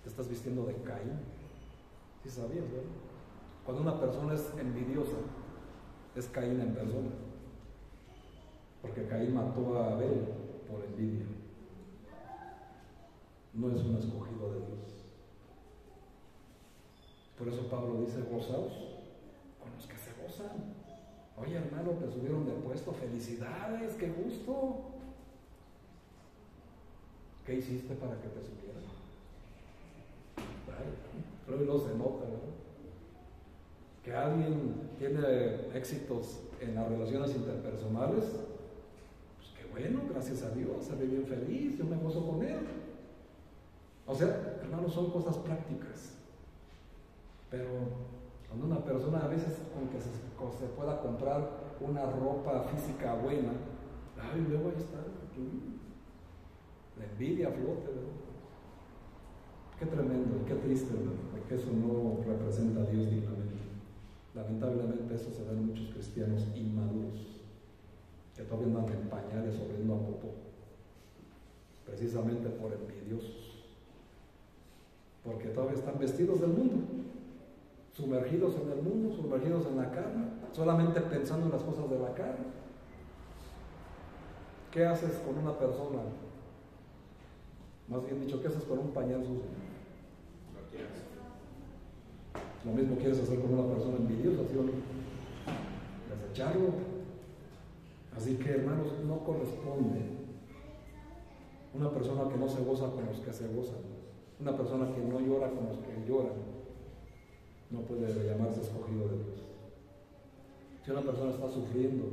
Te estás vistiendo de Caín. ¿Sí sabías, verdad? Cuando una persona es envidiosa, es Caín en persona. Porque Caín mató a Abel por envidia. No es un escogido de Dios. Por eso Pablo dice, gozaos con los que se gozan. Oye, hermano, te subieron de puesto, felicidades, qué gusto. ¿Qué hiciste para que te subieran? Luego no se nota, ¿verdad? Que alguien tiene éxitos en las relaciones interpersonales, pues qué bueno, gracias a Dios, se ve bien feliz, yo me gozo con él. O sea, hermanos, son cosas prácticas. Pero cuando una persona a veces, aunque se pueda comprar una ropa física buena, ay, luego ahí está, la envidia a flote, ¿verdad? Qué tremendo y qué triste, hermano, porque eso no representa a Dios dignamente. Lamentablemente eso se da en muchos cristianos inmaduros, que todavía andan en pañales oliendo a popó, precisamente por envidiosos, porque todavía están vestidos del mundo, sumergidos en el mundo, sumergidos en la carne, solamente pensando en las cosas de la carne. ¿Qué haces con una persona? Más bien dicho, ¿qué haces con un pañal sucio? Lo mismo quieres hacer con una persona envidiosa, ¿sí o no? Desecharlo. Así que, hermanos, no corresponde una persona que no se goza con los que se gozan, una persona que no llora con los que lloran, no puede llamarse escogido de Dios. Si una persona está sufriendo,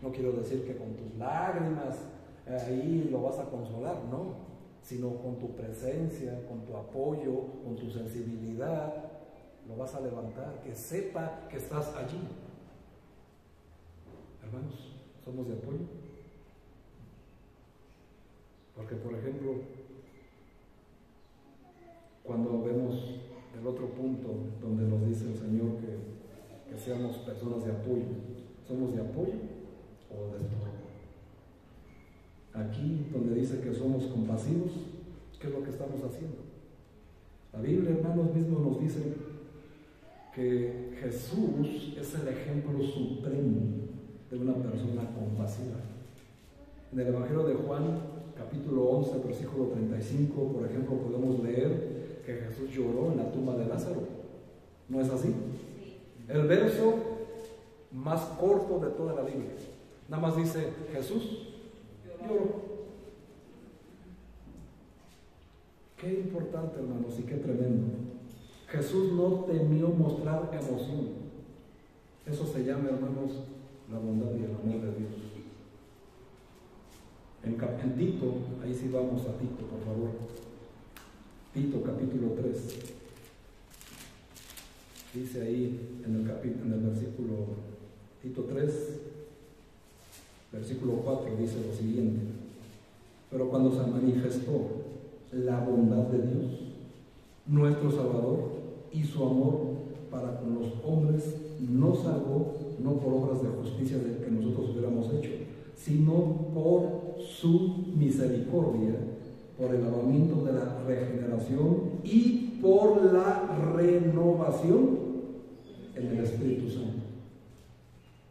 no quiero decir que con tus lágrimas ahí lo vas a consolar, no, sino con tu presencia, con tu apoyo, con tu sensibilidad, lo vas a levantar, que sepa que estás allí. Hermanos, ¿somos de apoyo? Porque, por ejemplo, cuando vemos el otro punto donde nos dice el Señor que seamos personas de apoyo, ¿somos de apoyo o de estorbo? Aquí donde dice que somos compasivos, ¿qué es lo que estamos haciendo? La Biblia, hermanos, mismo nos dice que Jesús es el ejemplo supremo de una persona compasiva. En el Evangelio de Juan, capítulo 11, versículo 35, por ejemplo, podemos leer que Jesús lloró en la tumba de Lázaro. ¿No es así? Sí. El verso más corto de toda la Biblia. Nada más dice, Jesús lloró. Qué importante, hermanos, y qué tremendo. Jesús no temió mostrar emoción. Eso se llama, hermanos, la bondad y el amor de Dios. En Tito, ahí sí vamos a Tito, por favor. Tito capítulo 3. Dice ahí en el versículo, Tito 3, versículo 4, dice lo siguiente: pero cuando se manifestó la bondad de Dios, nuestro Salvador, y su amor para con los hombres, nos salvó no por obras de justicia de que nosotros hubiéramos hecho, sino por su misericordia, por el lavamiento de la regeneración y por la renovación en el Espíritu Santo.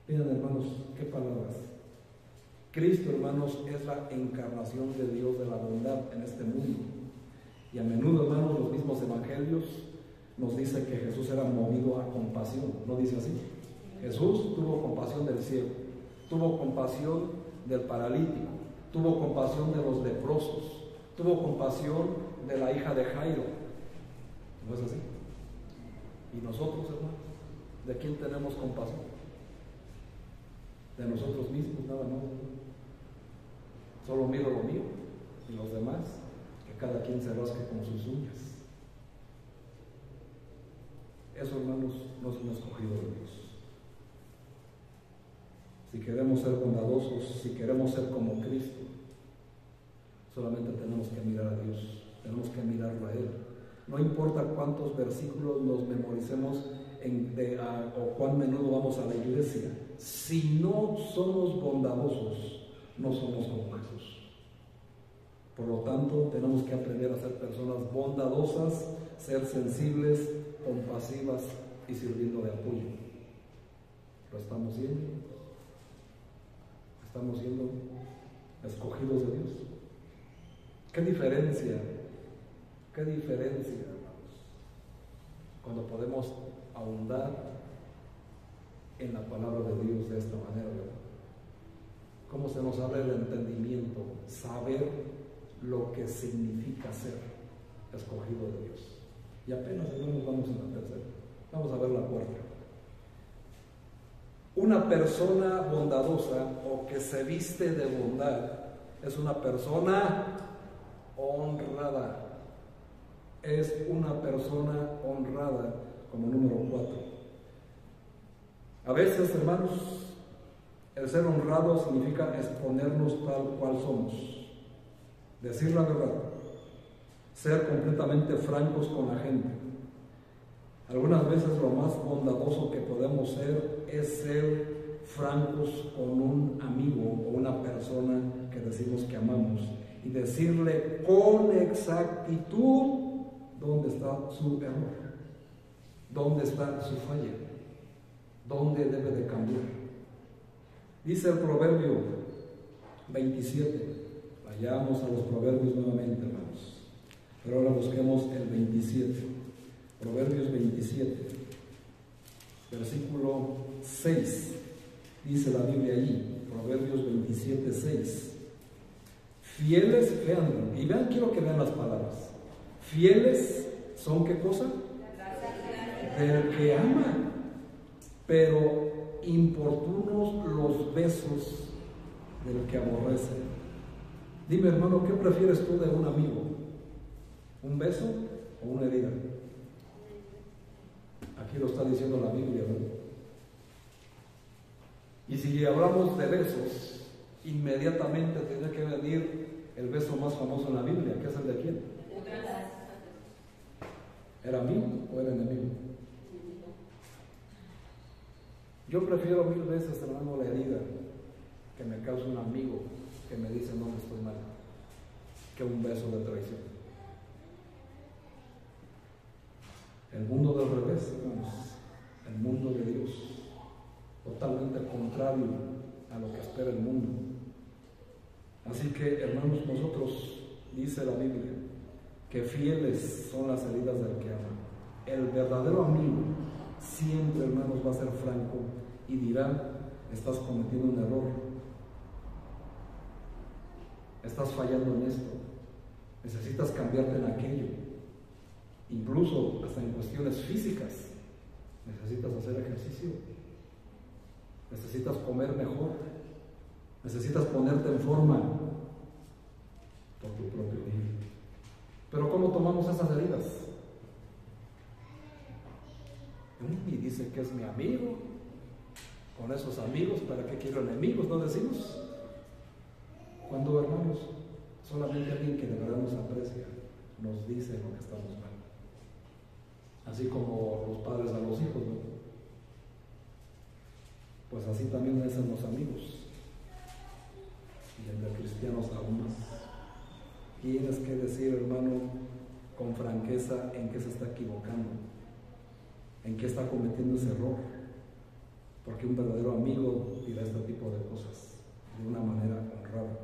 Miren, hermanos, qué palabras. Cristo, hermanos, es la encarnación de Dios, de la bondad en este mundo. Y a menudo, hermanos, los mismos evangelios nos dice que Jesús era movido a compasión. ¿No dice así? Jesús tuvo compasión del ciego, tuvo compasión del paralítico, tuvo compasión de los leprosos, tuvo compasión de la hija de Jairo. ¿No es así? ¿Y nosotros, hermanos? ¿De quién tenemos compasión? De nosotros mismos, nada más. Solo miro lo mío y los demás, que cada quien se rasque con sus uñas. Eso, hermanos, no es un escogido de Dios. Si queremos ser bondadosos, si queremos ser como Cristo, solamente tenemos que mirar a Dios, tenemos que mirarlo a Él. No importa cuántos versículos nos memoricemos o cuán menudo vamos a la iglesia, si no somos bondadosos, no somos como Jesús. Por lo tanto, tenemos que aprender a ser personas bondadosas, ser sensibles, compasivas y sirviendo de apoyo. ¿Lo estamos siendo? ¿Estamos siendo escogidos de Dios? ¿Qué diferencia, hermanos, cuando podemos ahondar en la palabra de Dios de esta manera, ¿verdad? ¿Cómo se nos abre el entendimiento? Saber lo que significa ser escogido de Dios. Y apenas nos vamos en la tercera. Vamos a ver la cuarta. Una persona bondadosa o que se viste de bondad es una persona honrada. Es una persona honrada, como número 4. A veces, hermanos, el ser honrado significa exponernos tal cual somos, decir la verdad, ser completamente francos con la gente. Algunas veces lo más bondadoso que podemos ser es ser francos con un amigo o una persona que decimos que amamos y decirle con exactitud dónde está su error, dónde está su falla, dónde debe de cambiar. Dice el Proverbio 27, vayamos a los Proverbios nuevamente, hermanos, pero ahora busquemos el 27. Proverbios 27, versículo 6, dice la Biblia allí, Proverbios 27, 6. Fieles, vean, y vean, quiero que vean las palabras. Fieles son, ¿qué cosa? Del que ama, pero importunos los besos del que aborrece. Dime, hermano, ¿qué prefieres tú de un amigo? ¿Un beso o una herida? Aquí lo está diciendo la Biblia, ¿verdad? Y si hablamos de besos, inmediatamente tendría que venir el beso más famoso en la Biblia, que es el de quién. ¿Era amigo o era enemigo? Yo prefiero 1000 veces, hermano, la herida que me causa un amigo que me dice dónde estoy mal, que un beso de traición. El mundo del revés, hermanos, el mundo de Dios, totalmente contrario a lo que espera el mundo. Así que, hermanos, nosotros, dice la Biblia, que fieles son las heridas del que ama. El verdadero amigo siempre, hermanos, va a ser franco y dirá: estás cometiendo un error, estás fallando en esto, necesitas cambiarte en aquello. Incluso hasta en cuestiones físicas, necesitas hacer ejercicio, necesitas comer mejor, necesitas ponerte en forma por tu propio bien. Pero ¿cómo tomamos esas heridas? Y dice que es mi amigo, con esos amigos, ¿para qué quiero enemigos? ¿No decimos? Cuando, hermanos, solamente alguien que de verdad nos aprecia nos dice lo que estamos mal. Así como los padres a los hijos, ¿no? Pues así también dicen los amigos, y entre cristianos aún más. Tienes que decir, hermano, con franqueza en qué se está equivocando, en qué está cometiendo ese error, porque un verdadero amigo dirá este tipo de cosas de una manera honrada.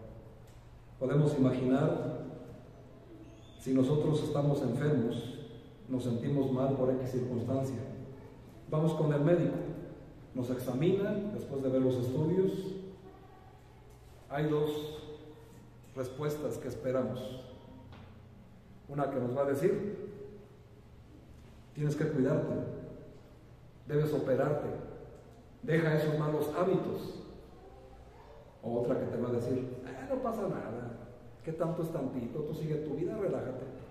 Podemos imaginar, si nosotros estamos enfermos, nos sentimos mal por X circunstancia, vamos con el médico, nos examina después de ver los estudios. Hay dos respuestas que esperamos. Una que nos va a decir: tienes que cuidarte, debes operarte, deja esos malos hábitos. O otra que te va a decir: no pasa nada, ¿qué tanto es tantito? Tú sigue tu vida, relájate.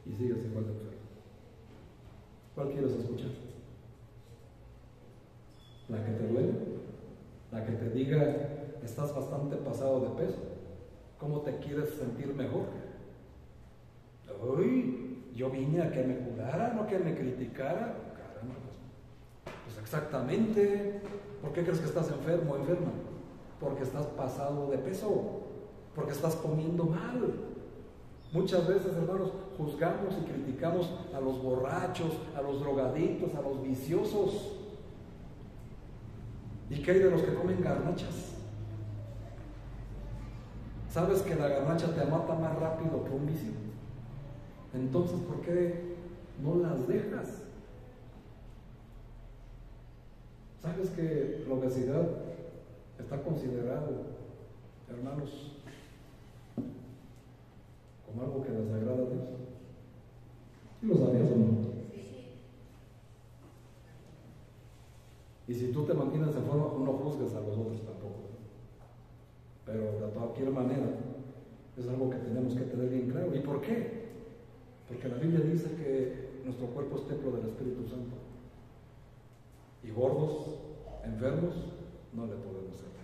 Y sigues igual de enfermo. ¿Cuál quieres escuchar? ¿La que te duele? ¿La que te diga: estás bastante pasado de peso? ¿Cómo te quieres sentir mejor? Uy, yo vine a que me curara, no que me criticara. Caramba, pues exactamente. ¿Por qué crees que estás enfermo o enferma? Porque estás pasado de peso, porque estás comiendo mal. Muchas veces, hermanos, juzgamos y criticamos a los borrachos, a los drogadictos, a los viciosos. ¿Y qué hay de los que comen garnachas? ¿Sabes que la garnacha te mata más rápido que un vicio? Entonces, ¿por qué no las dejas? ¿Sabes que la obesidad está considerado, hermanos, como algo que desagrada a Dios? ¿Sí lo sabías o no? Y si tú te mantienes en forma, no juzgues a los otros tampoco. Pero de cualquier manera, es algo que tenemos que tener bien claro. ¿Y por qué? Porque la Biblia dice que nuestro cuerpo es templo del Espíritu Santo. Y gordos, enfermos, no le podemos servir.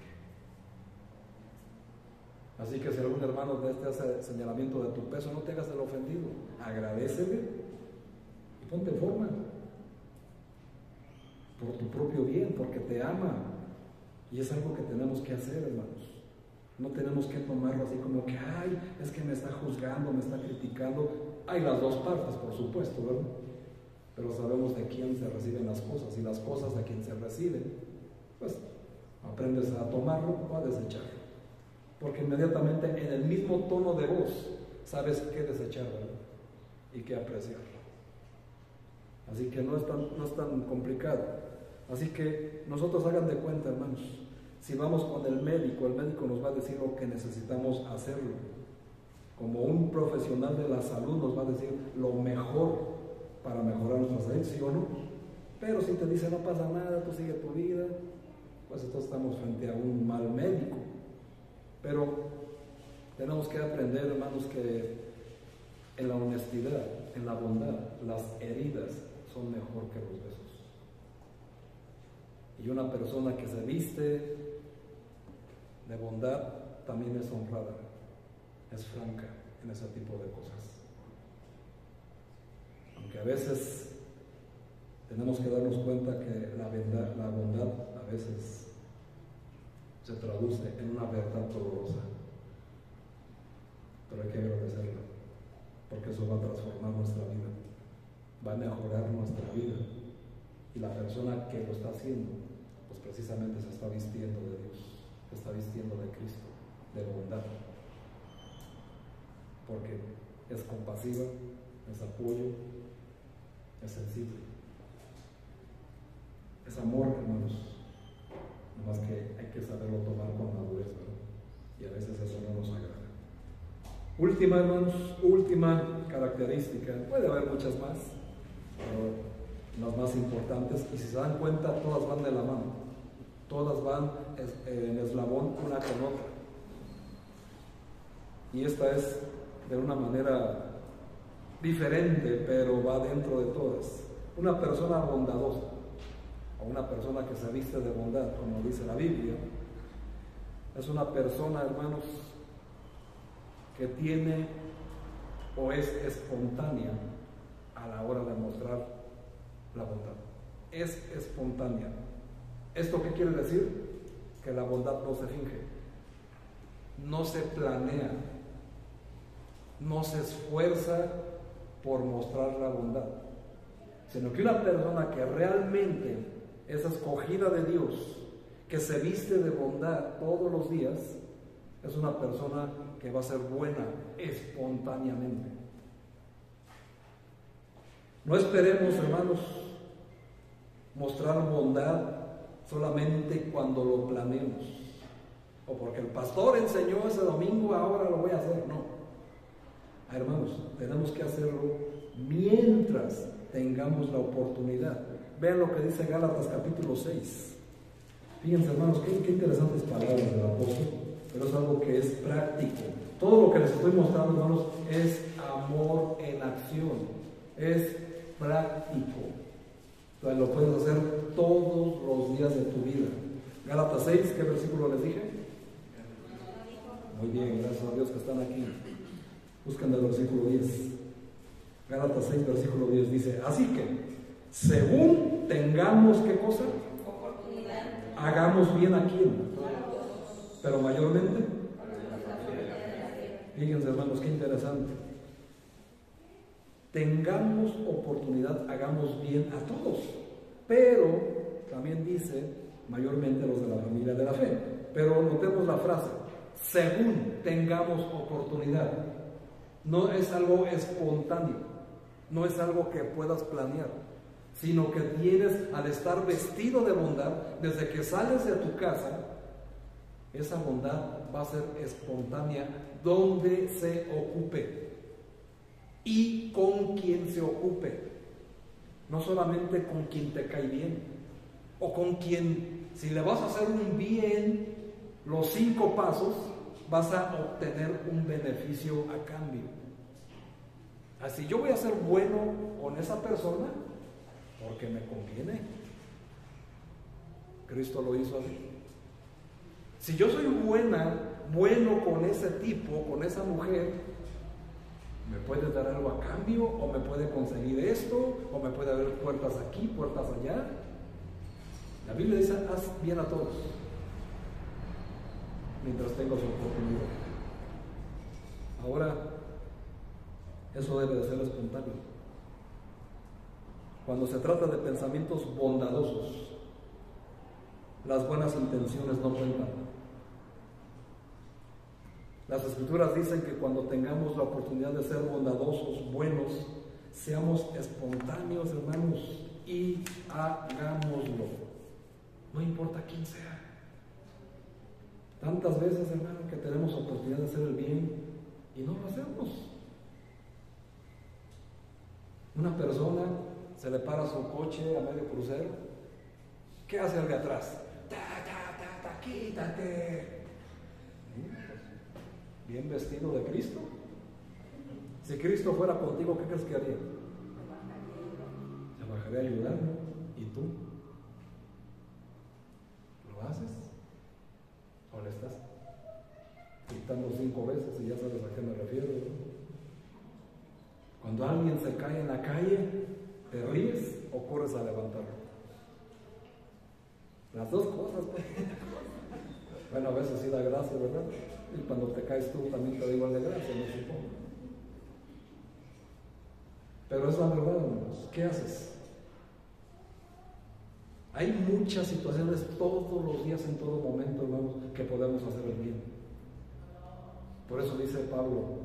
Así que si algún hermano te hace señalamiento de tu peso, no te hagas el ofendido, agradécele y ponte en forma por tu propio bien, porque te ama. Y es algo que tenemos que hacer, hermanos. No tenemos que tomarlo así como que, ay, es que me está juzgando, me está criticando. Hay las dos partes, por supuesto, ¿verdad? Pero sabemos de quién se reciben las cosas, y las cosas de quien se reciben, pues aprendes a tomarlo o a desecharlo. Porque inmediatamente en el mismo tono de voz sabes qué desechar, ¿verdad? Y qué apreciar. Así que no es tan complicado. Así que nosotros hagan de cuenta, hermanos, si vamos con el médico nos va a decir lo que necesitamos hacerlo. Como un profesional de la salud nos va a decir lo mejor para mejorar nuestra salud, ¿sí o no? Pero si te dice no pasa nada, tú sigue tu vida, pues entonces estamos frente a un mal médico. Pero tenemos que aprender, hermanos, que en la honestidad, en la bondad, las heridas son mejor que los besos. Y una persona que se viste de bondad también es honrada, es franca en ese tipo de cosas. Aunque a veces tenemos que darnos cuenta que la bondad a veces se traduce en una verdad dolorosa, pero hay que agradecerla, porque eso va a transformar nuestra vida, va a mejorar nuestra vida, y la persona que lo está haciendo, pues precisamente se está vistiendo de Dios, se está vistiendo de Cristo, de bondad, porque es compasiva, es apoyo, es sensible, es amor, hermanos. Más que hay que saberlo tomar con madurez, ¿verdad? Y a veces eso no nos agrada. Última, hermanos, última característica. Puede haber muchas más, pero las más importantes, y si se dan cuenta, todas van de la mano. Todas van en eslabón una con otra. Y esta es de una manera diferente, pero va dentro de todas. Una persona bondadosa, o una persona que se viste de bondad, como dice la Biblia, es una persona, hermanos, que tiene o es espontánea a la hora de mostrar la bondad. Es espontánea. ¿Esto qué quiere decir? Que la bondad no se finge, no se planea, no se esfuerza por mostrar la bondad, sino que una persona que realmente es escogida de Dios, que se viste de bondad todos los días, es una persona que va a ser buena espontáneamente. No esperemos, hermanos, mostrar bondad solamente cuando lo planeemos, o porque el pastor enseñó ese domingo, ahora lo voy a hacer. No, hermanos, tenemos que hacerlo mientras tengamos la oportunidad. Vean lo que dice Gálatas capítulo 6. Fíjense, hermanos, qué interesantes palabras del apóstol, pero es algo que es práctico. Todo lo que les estoy mostrando, hermanos, es amor en acción, es práctico. Entonces lo puedes hacer todos los días de tu vida. Gálatas 6, ¿qué versículo les dije? Muy bien, gracias a Dios que están aquí. Buscan el versículo 10. Gálatas 6, versículo 10 dice: así que, según tengamos, ¿qué cosa? Oportunidad. Hagamos bien a quién, pero mayormente. Fíjense, hermanos, qué interesante. Tengamos oportunidad, hagamos bien a todos, pero también dice mayormente los de la familia de la fe. Pero notemos la frase: según tengamos oportunidad. No es algo espontáneo, no es algo que puedas planear, sino que tienes, al estar vestido de bondad, desde que sales de tu casa, esa bondad va a ser espontánea donde se ocupe y con quien se ocupe. No solamente con quien te cae bien, o con quien, si le vas a hacer un bien, los 5 pasos, vas a obtener un beneficio a cambio. Así, yo voy a ser bueno con esa persona porque me conviene. Cristo lo hizo así. Si yo soy buena bueno con ese tipo, con esa mujer, ¿me puede dar algo a cambio? ¿O me puede conseguir esto? ¿O me puede haber puertas aquí, puertas allá? La Biblia dice, haz bien a todos mientras tengas oportunidad. Ahora, eso debe de ser espontáneo. Cuando se trata de pensamientos bondadosos, las buenas intenciones no cuentan. Las Escrituras dicen que cuando tengamos la oportunidad de ser bondadosos, buenos, seamos espontáneos, hermanos, y hagámoslo. No importa quién sea. Tantas veces, hermano, que tenemos oportunidad de hacer el bien y no lo hacemos. Una persona se le para su coche a medio crucero. ¿Qué hace el de atrás? Quítate. Bien vestido de Cristo. Si Cristo fuera contigo, ¿qué crees que haría? Se bajaría a ayudar, ¿no? ¿Y tú? ¿Lo haces? ¿O le estás gritando 5 veces y ya sabes a qué me refiero, ¿no? Cuando alguien se cae en la calle, ¿te ríes o corres a levantarlo? Las dos cosas, pues. Bueno, a veces sí da gracia, ¿verdad? Y cuando te caes tú también te da igual de gracia, no supongo. Pero es la verdad, hermanos. ¿Qué haces? Hay muchas situaciones todos los días, en todo momento, hermanos, que podemos hacer el bien. Por eso dice Pablo,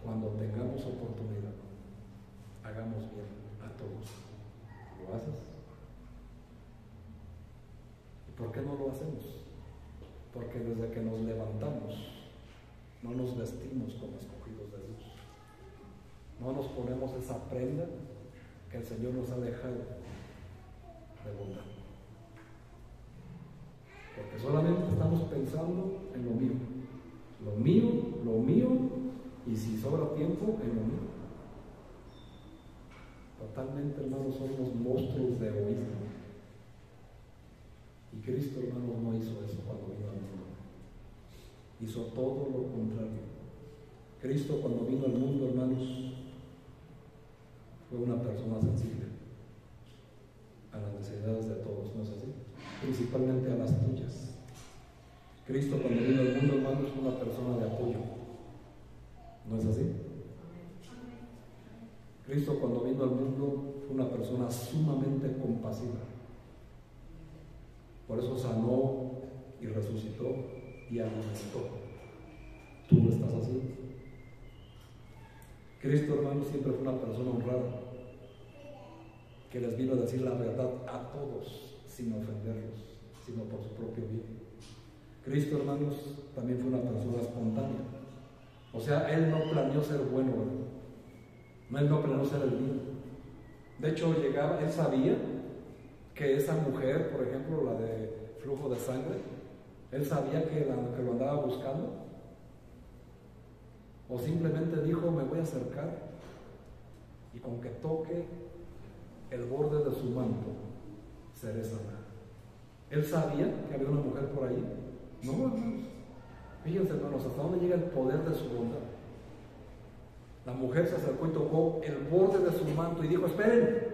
cuando tengamos oportunidad, hagamos bien a todos. ¿Lo haces? ¿Y por qué no lo hacemos? Porque desde que nos levantamos, no nos vestimos como escogidos de Dios. No nos ponemos esa prenda que el Señor nos ha dejado de bondad. Porque solamente estamos pensando en lo mío, y si sobra tiempo, en lo mío. Totalmente, hermanos, somos monstruos de egoísmo. Y Cristo, hermanos, no hizo eso cuando vino al mundo. Hizo todo lo contrario. Cristo, cuando vino al mundo, hermanos, fue una persona sensible a las necesidades de todos, ¿no es así? Principalmente a las tuyas. Cristo, cuando vino al mundo, hermanos, fue una persona de apoyo, ¿no es así? Cristo, cuando vino al mundo, fue una persona sumamente compasiva. Por eso sanó y resucitó y alimentó. ¿Tú lo estás haciendo? Cristo, hermano, siempre fue una persona honrada, que les vino a decir la verdad a todos, sin ofenderlos, sino por su propio bien. Cristo, hermanos, también fue una persona espontánea. O sea, Él no planeó ser bueno, ¿verdad? Él no planeó ser el bien. De hecho, Él sabía que esa mujer, por ejemplo, la de flujo de sangre, Él sabía que lo andaba buscando. O simplemente dijo, me voy a acercar y con que toque el borde de su manto, seré sanada. Él sabía que había una mujer por ahí. No, hermanos. Fíjense, hermanos, hasta dónde llega el poder de su bondad. La mujer se acercó y tocó el borde de su manto y dijo, esperen,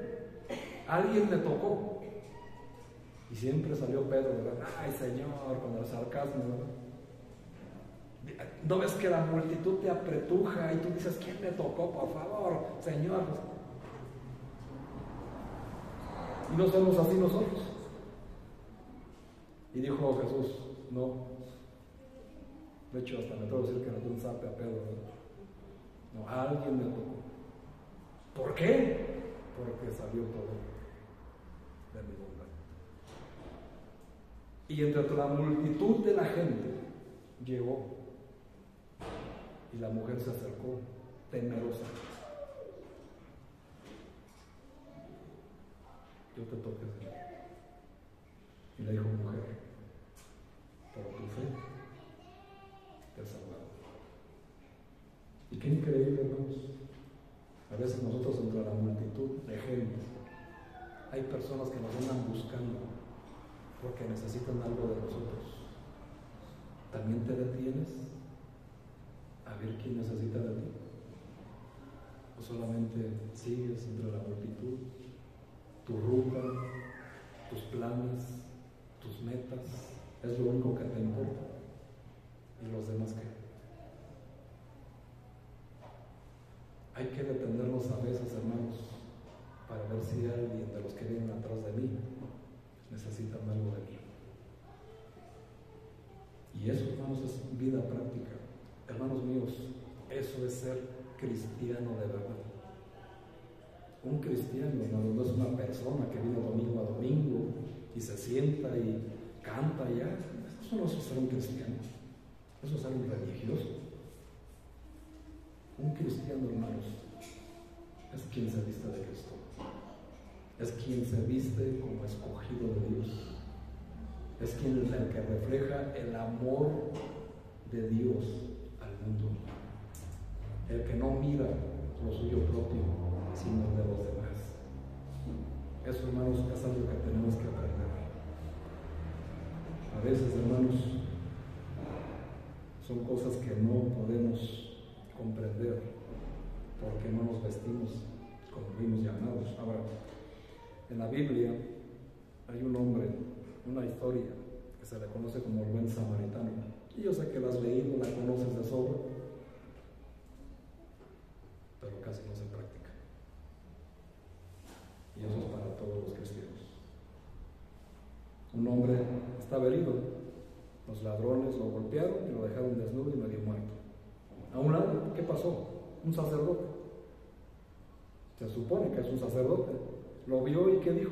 alguien me tocó. Y siempre salió Pedro, ¿verdad? Ay, Señor, con el sarcasmo, ¿verdad? ¿No ves que la multitud te apretuja y tú dices, ¿quién me tocó? Por favor, Señor. Y no somos así nosotros. Y dijo Jesús, no. De hecho, hasta me atrevo a decir que le dio un zape a Pedro, ¿verdad? No, alguien me tocó. ¿Por qué? Porque salió todo de mi bondad. Y entre la multitud de la gente llegó. Y la mujer se acercó, temerosa. Yo te toqué, Señor. Y le dijo, mujer, por tu fe te has salvado. Y qué increíble, hermanos. A veces nosotros entre la multitud de gente, hay personas que nos andan buscando porque necesitan algo de nosotros. ¿También te detienes a ver quién necesita de ti? ¿O solamente sigues entre la multitud, tu ruta, tus planes, tus metas? Es lo único que te importa. ¿Y los demás qué? Hay que detenernos a veces, hermanos, para ver si alguien de los que vienen atrás de mí necesitan algo de mí. Y eso, hermanos, es vida práctica. Hermanos míos, eso es ser cristiano de verdad. Un cristiano, hermano, no es una persona que viene domingo a domingo y se sienta y canta ya. Eso no es ser un cristiano. Eso es ser un religioso. Un cristiano, hermanos, es quien se viste de Cristo. Es quien se viste como escogido de Dios. Es quien es el que refleja el amor de Dios al mundo. El que no mira lo suyo propio, sino el de los demás. Eso, hermanos, es algo que tenemos que aprender. A veces, hermanos, son cosas que no podemos comprender porque no nos vestimos como fuimos llamados. Ahora, en la Biblia hay un hombre, una historia que se le conoce como el buen samaritano. Y yo sé que la has leído, la conoces de sobra, pero casi no se practica. Y eso es para todos los cristianos. Un hombre estaba herido, los ladrones lo golpearon y lo dejaron desnudo y medio muerto. A un lado, ¿qué pasó? Un sacerdote. Se supone que es un sacerdote. Lo vio y ¿qué dijo?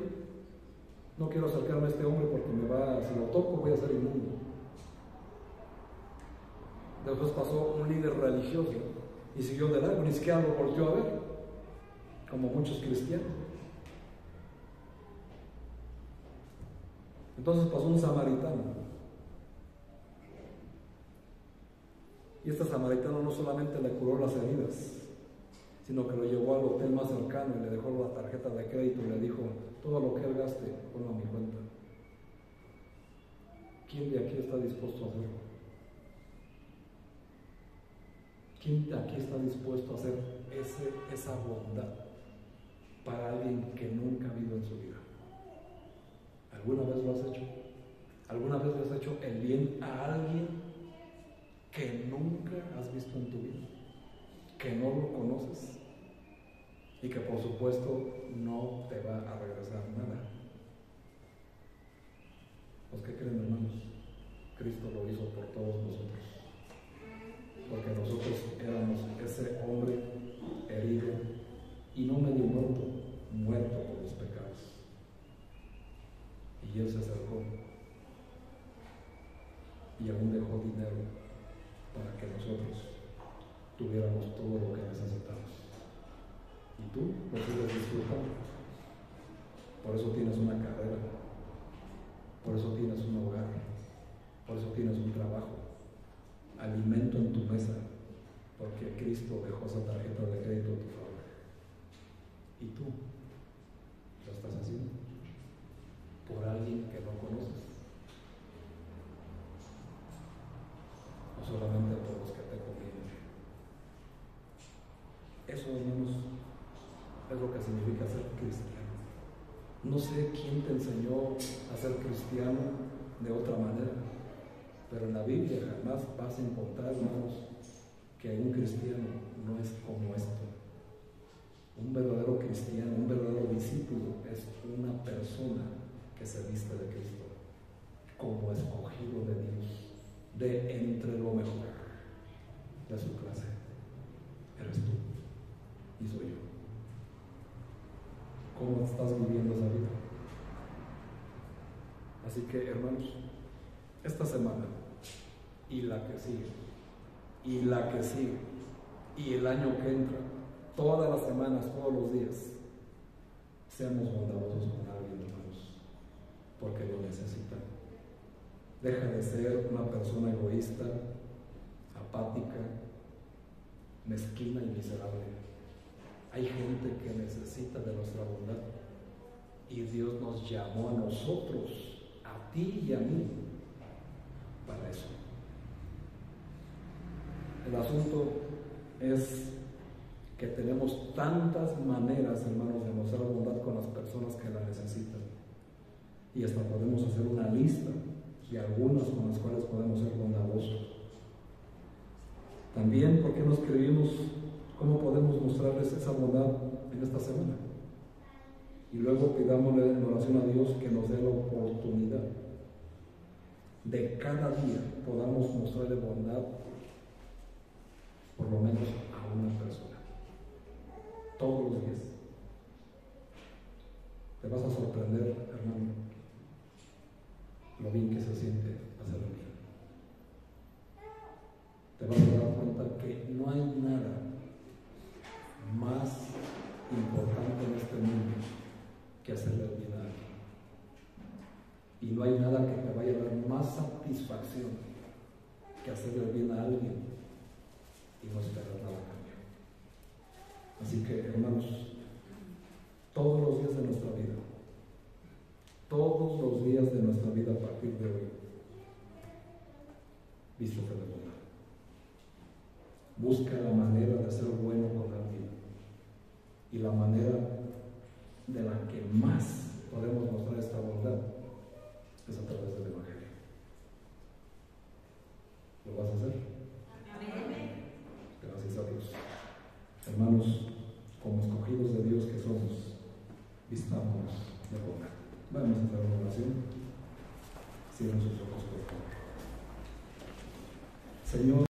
No quiero acercarme a este hombre porque si lo toco voy a ser inmundo. Después pasó un líder religioso y siguió de largo, ni siquiera lo volvió a ver, como muchos cristianos. Entonces pasó un samaritano. Y este samaritano no solamente le curó las heridas, sino que lo llevó al hotel más cercano y le dejó la tarjeta de crédito y le dijo: todo lo que él gaste, ponlo a mi cuenta. ¿Quién de aquí está dispuesto a hacerlo? ¿Quién de aquí está dispuesto a hacer esa bondad para alguien que nunca ha vivido en su vida? ¿Alguna vez lo has hecho? ¿Alguna vez le has hecho el bien a alguien que nunca has visto en tu vida? Que no lo conoces y que por supuesto no te va a regresar nada. ¿Los que creen, hermanos? Cristo lo hizo por todos nosotros, porque nosotros éramos ese hombre herido y no medio muerto, muerto por los pecados. Y Él se acercó y aún dejó dinero para que nosotros tuviéramos todo lo que necesitamos. Y tú lo sigues disfrutando. Por eso tienes una carrera, por eso tienes un hogar, por eso tienes un trabajo, alimento en tu mesa, porque Cristo dejó esa tarjeta de crédito a tu favor. ¿Y tú lo estás haciendo por alguien que no conoces? ¿O solamente por los que te convienen? Eso, hermanos, es lo que significa ser cristiano. No sé quién te enseñó a ser cristiano de otra manera, pero en la Biblia jamás vas a encontrar, hermanos, que un cristiano no es como esto. Un verdadero cristiano, un verdadero discípulo es una persona que se viste de Cristo como escogido de Dios, de entre lo mejor de su clase. Eres tú y soy yo. ¿Cómo estás viviendo esa vida? Así que, hermanos, esta semana y la que sigue, y la que sigue, y el año que entra, todas las semanas, todos los días, seamos bondadosos con alguien, hermanos, porque lo necesitan. Deja de ser una persona egoísta, apática, mezquina y miserable. Hay gente que necesita de nuestra bondad y Dios nos llamó a nosotros, a ti y a mí, para eso, El asunto es que tenemos tantas maneras, hermanos, de mostrar bondad con las personas que la necesitan. Y hasta podemos hacer una lista de algunas con las cuales podemos ser bondadosos. También, ¿por qué no escribimos cómo podemos mostrarles esa bondad en esta semana? Y luego pidámosle en oración a Dios que nos dé la oportunidad de cada día podamos mostrarle bondad por lo menos a una persona. Todos los días. Te vas a sorprender, hermano, lo bien que se siente hacerlo bien. Te vas a dar cuenta que no hay nada más importante en este mundo que hacerle bien a alguien. Y no hay nada que te vaya a dar más satisfacción que hacerle bien a alguien y no esperar nada a cambio. Así que, hermanos, todos los días de nuestra vida, todos los días de nuestra vida a partir de hoy, vístete de bondad. Busca la manera de ser bueno con alguien. Y la manera de la que más podemos mostrar esta bondad es a través del Evangelio. ¿Lo vas a hacer? Amén. Gracias a Dios. Hermanos, como escogidos de Dios que somos, vistamos de bondad. Vamos a hacer una oración. Cierren sus ojos, por favor. Señor,